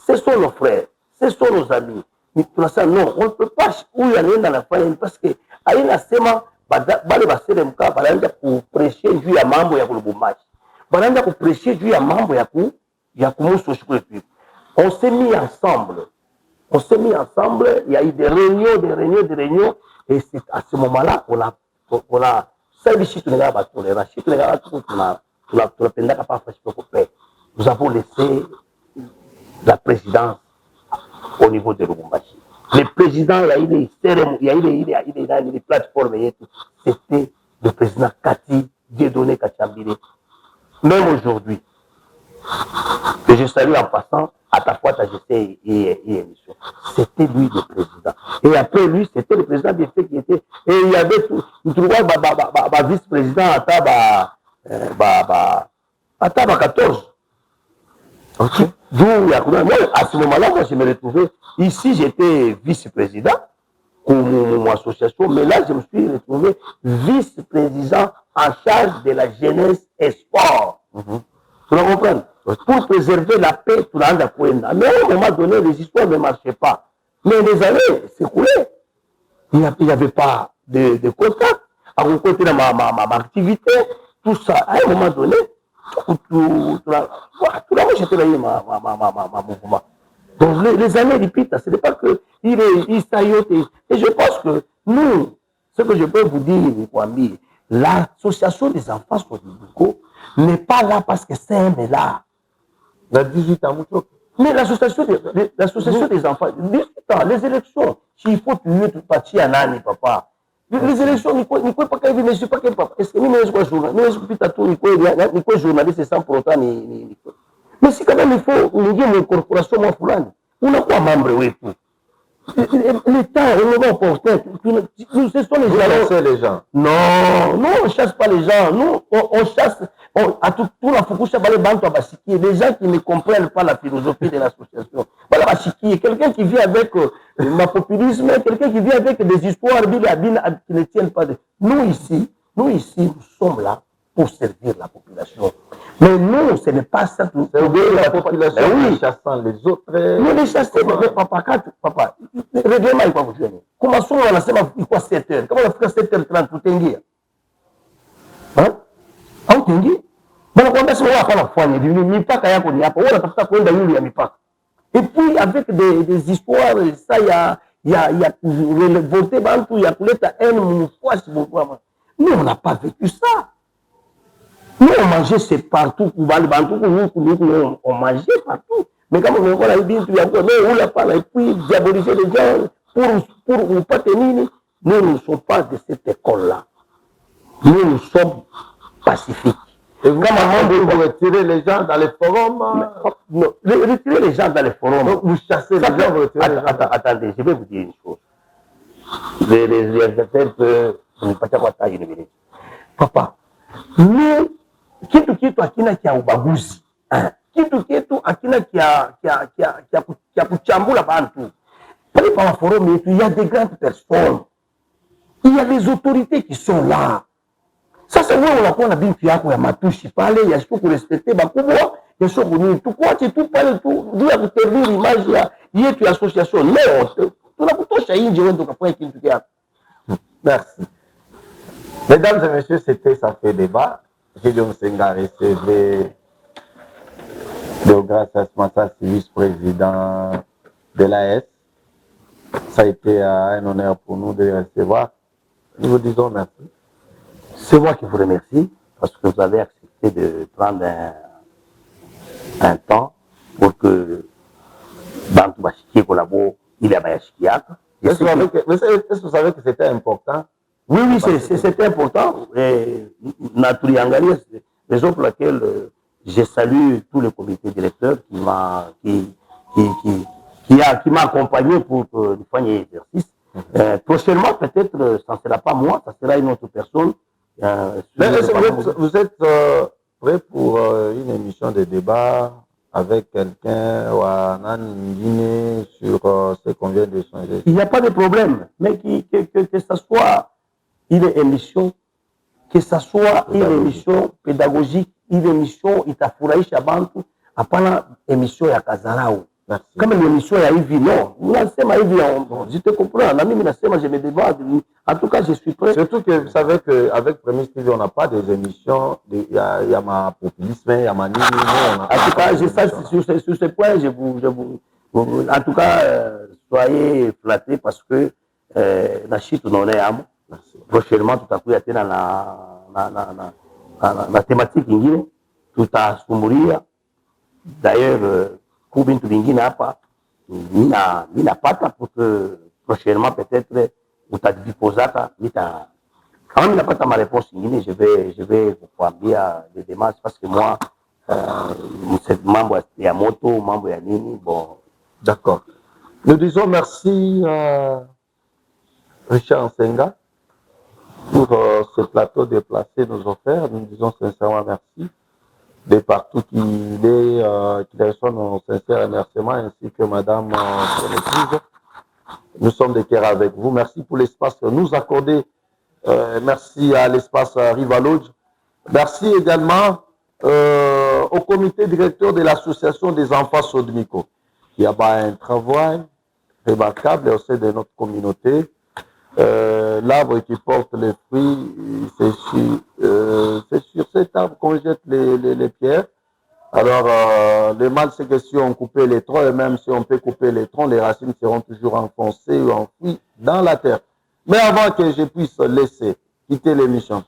Speaker 2: Ce sont nos frères, ce sont nos amis. Mais pour ça, non, on ne peut pas où il y a rien dans la famille parce que à une sema, bale basere muka balanja ku prêcher juu ya mambo ya kulubumbaji. Balanja ku prêcher juu ya mambo ya Moussochi kwa pili. On s'est mis ensemble. Il y a eu des réunions, et c'est à ce moment-là qu'on a nous avons laissé la présidence au niveau de Lubumbashi. Le président, il y a eu des plateformes, c'était le président Kati, Dieudonné Kachambire. Même aujourd'hui, que je salue en passant, à ta fois, j'étais émission. C'était lui le président. Et après lui, c'était le président des faits qui était. Et il y avait tout. Nous trouvons vice-président à Taba 14.
Speaker 1: Ok.
Speaker 2: Moi, à ce moment-là, moi, je me retrouvais. Ici, j'étais vice-président pour mon association. Mais là, je me suis retrouvé vice-président en charge de la jeunesse et sport. Tu vas comprendre? pour préserver la paix, tout le monde. Mais à un moment donné, les histoires ne marchaient pas. Mais les années s'écoulaient. Il n'y avait pas de contact. À côté de ma activité, tout ça, à un moment donné, tout la j'étais là, ma mouvement. Donc les années répètent, ce n'est pas que il s'ayote. Et je pense que nous, ce que je peux vous dire, Kwame, l'association des enfants Sodibuko n'est pas là parce que c'est un là.
Speaker 1: Il a 18 ans,
Speaker 2: mais l'association des enfants, 18 ans, les élections, s'il faut tuer tout parti à Nani, papa. Les élections, il ne faut pas qu'il y ait pas papa. Est-ce que nous sommes journalistes sans pour autant. Mais si quand même il faut, nous dire une corporation, moi, Foulani, on a quoi membre, oui, tout. L'État, on va porter. Nous, ce sont
Speaker 1: les gens.
Speaker 2: Non, nous, on ne chasse pas les gens. Nous, on chasse. À tout la Fukusha, les gens qui ne comprennent pas la philosophie de l'association. Voilà, quelqu'un qui vit avec le populisme, quelqu'un qui vit avec des histoires qui ne tiennent pas de. Nous ici, nous sommes là pour servir la population. Mais nous, ce n'est pas ça.
Speaker 1: Servir la population en chassant les autres.
Speaker 2: Nous les chassons, papa. Le règlement, il va vous dire. Comment sont on a il faut 7 heures. Comment on a fait 7h30 pour t'enguer? Hein? Au t'enguer? Banakwambia sio hapa nafanya hivi mipaka yako ni hapa. Wewe unatafuta kwenda yule ya mipaka. Et puis avec des histoires ça ya voter bantu ya kuleta haine mfuasi bwana. Nous on n'a pas vécu ça. Nous on mangeait c'est partout kubali bantu on mangeait partout. Mais quand on voit la bintu ya kwa mais on l'a pas et puis diaboliser les gens pour pas tenir. Nous ne sommes pas de cette école là. Nous sommes pacifiques.
Speaker 1: Et vous, vous retirez les gens dans les forums?
Speaker 2: Non, retirer les gens dans les forums.
Speaker 1: Donc vous chassez les gens, vous retirez les gens.
Speaker 2: Attendez, je vais vous dire une chose. Les réalisateurs peuvent ne pas savoir ça, je ne vais pas. Papa, nous, kitu akina kia ubaguzi. Kitu akina kia kuchambula bantu. Pale par la forum, il y a des grandes personnes. Il y a des autorités qui sont là. Sasa wewe unakuwa na binti yako ya matushi pale ya sio kurespecte bakubwa ya sio kunini tukwache tu pale tu bila kuterdiri image yetu ya association leo tunakutosha nje wewe ukafanya kitu chako.
Speaker 1: Merci. Mesdames et messieurs, c'était Ça fait débat. Gideon Senga recevait Deogracias Massas, vice-président de l'AS. Ça a été un honneur pour nous de les recevoir. Nous vous disons merci.
Speaker 2: C'est moi qui vous remercie parce que vous avez accepté de prendre un temps pour que Bantu Bashiki collabore, il y a Bashiki.
Speaker 1: Est-ce que vous savez que c'était important?
Speaker 2: Oui, c'était important. Naturiangali, raison pour laquelle je salue tout le comité directeur qui m'a accompagné pour faire l'exercice. Prochainement, peut-être, ça ne sera pas moi, ça sera une autre personne.
Speaker 1: Vous êtes prêt pour une émission de débat avec quelqu'un ou un Guinée sur ce qu'on vient de changer?
Speaker 2: Il n'y a pas de problème, mais que ce soit une émission, que ce soit une émission pédagogique, une émission itafurahisha bantu, hapana émission ya Kazarau. Comme l'émission ya hivi, non. Nasema hivi, je te comprends. Na mimi nasema, je me débat. En tout cas, je suis prêt.
Speaker 1: Surtout que vous savez qu'avec Premier TV, on n'a pas des émissions. Il y a ma populisme, il y a ma nini.
Speaker 2: En tout cas, sur ce point, je vous en tout cas, soyez flattés parce que la chute non est âme. Prochainement, tout à coup, il y a la thématique ingine, tout à sumuria. D'ailleurs, kubintu vingine hapa mina pata pour que prochainement peut-être utadipozaka kama ninapata ma réponse ingine je vais kuambia des démarches parce que moi mambo ya moto mambo ya nini bon.
Speaker 1: D'accord. Nous disons merci Richard Nsenga pour ce plateau déplacé nous offert. Nous disons sincèrement merci. De partout qu'il est, qu'il reçoit nos sincères remerciements, ainsi que Madame Sénétrise. Nous sommes de cœur avec vous. Merci pour l'espace que nous accordez. Merci à l'espace Rivalodge. Merci également au comité directeur de l'association des enfants Sodmiko. Il y a un travail remarquable au sein de notre communauté. L'arbre qui porte les fruits, c'est sur cet arbre qu'on jette les pierres. Alors, le mal, c'est que si on coupait les troncs, et même si on peut couper les troncs, les racines seront toujours enfoncées ou enfouies dans la terre. Mais avant que je puisse laisser quitter l'émission,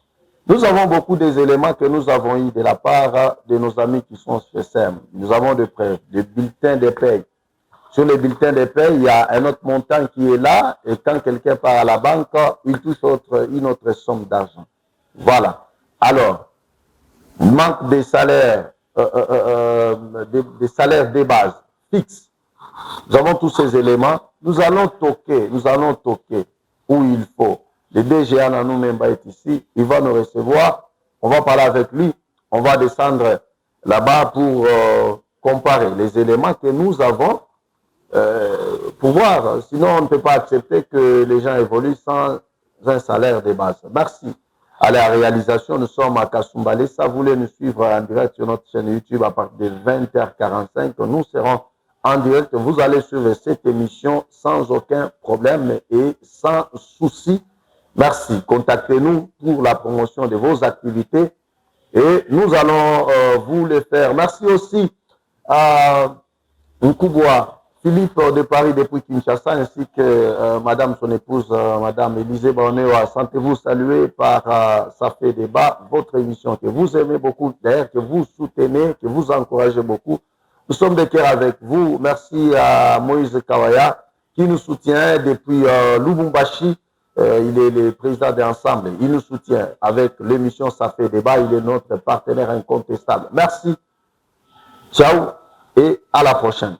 Speaker 1: nous avons beaucoup des éléments que nous avons eu de la part de nos amis qui sont chez SEM. Nous avons des preuves, des bulletins de paie. Sur les bulletins de paie, il y a un autre montant qui est là, et quand quelqu'un part à la banque, il touche une autre somme d'argent. Voilà. Alors, manque des salaires, des salaires de base fixes. Nous avons tous ces éléments. Nous allons toquer où il faut. Le DGA Nanou Memba est ici. Il va nous recevoir. On va parler avec lui. On va descendre là-bas pour comparer les éléments que nous avons pour voir. Sinon, on ne peut pas accepter que les gens évoluent sans un salaire de base. Merci. À la réalisation, nous sommes à Kasumbalé. Ça, vous voulez nous suivre en direct sur notre chaîne YouTube à partir de 20h45. Nous serons en direct. Vous allez suivre cette émission sans aucun problème et sans souci. Merci. Contactez-nous pour la promotion de vos activités et nous allons vous le faire. Merci aussi à Nkouboua, Philippe de Paris depuis Kinshasa, ainsi que Madame son épouse, Madame Élisée Baonéoa. Sentez-vous saluer par Ça fait débat, votre émission que vous aimez beaucoup, d'ailleurs que vous soutenez, que vous encouragez beaucoup. Nous sommes de cœur avec vous. Merci à Moïse Kawaya qui nous soutient depuis Lubumbashi. Il est le président d'Ensemble. Il nous soutient avec l'émission Ça fait débat. Il est notre partenaire incontestable. Merci. Ciao et à la prochaine.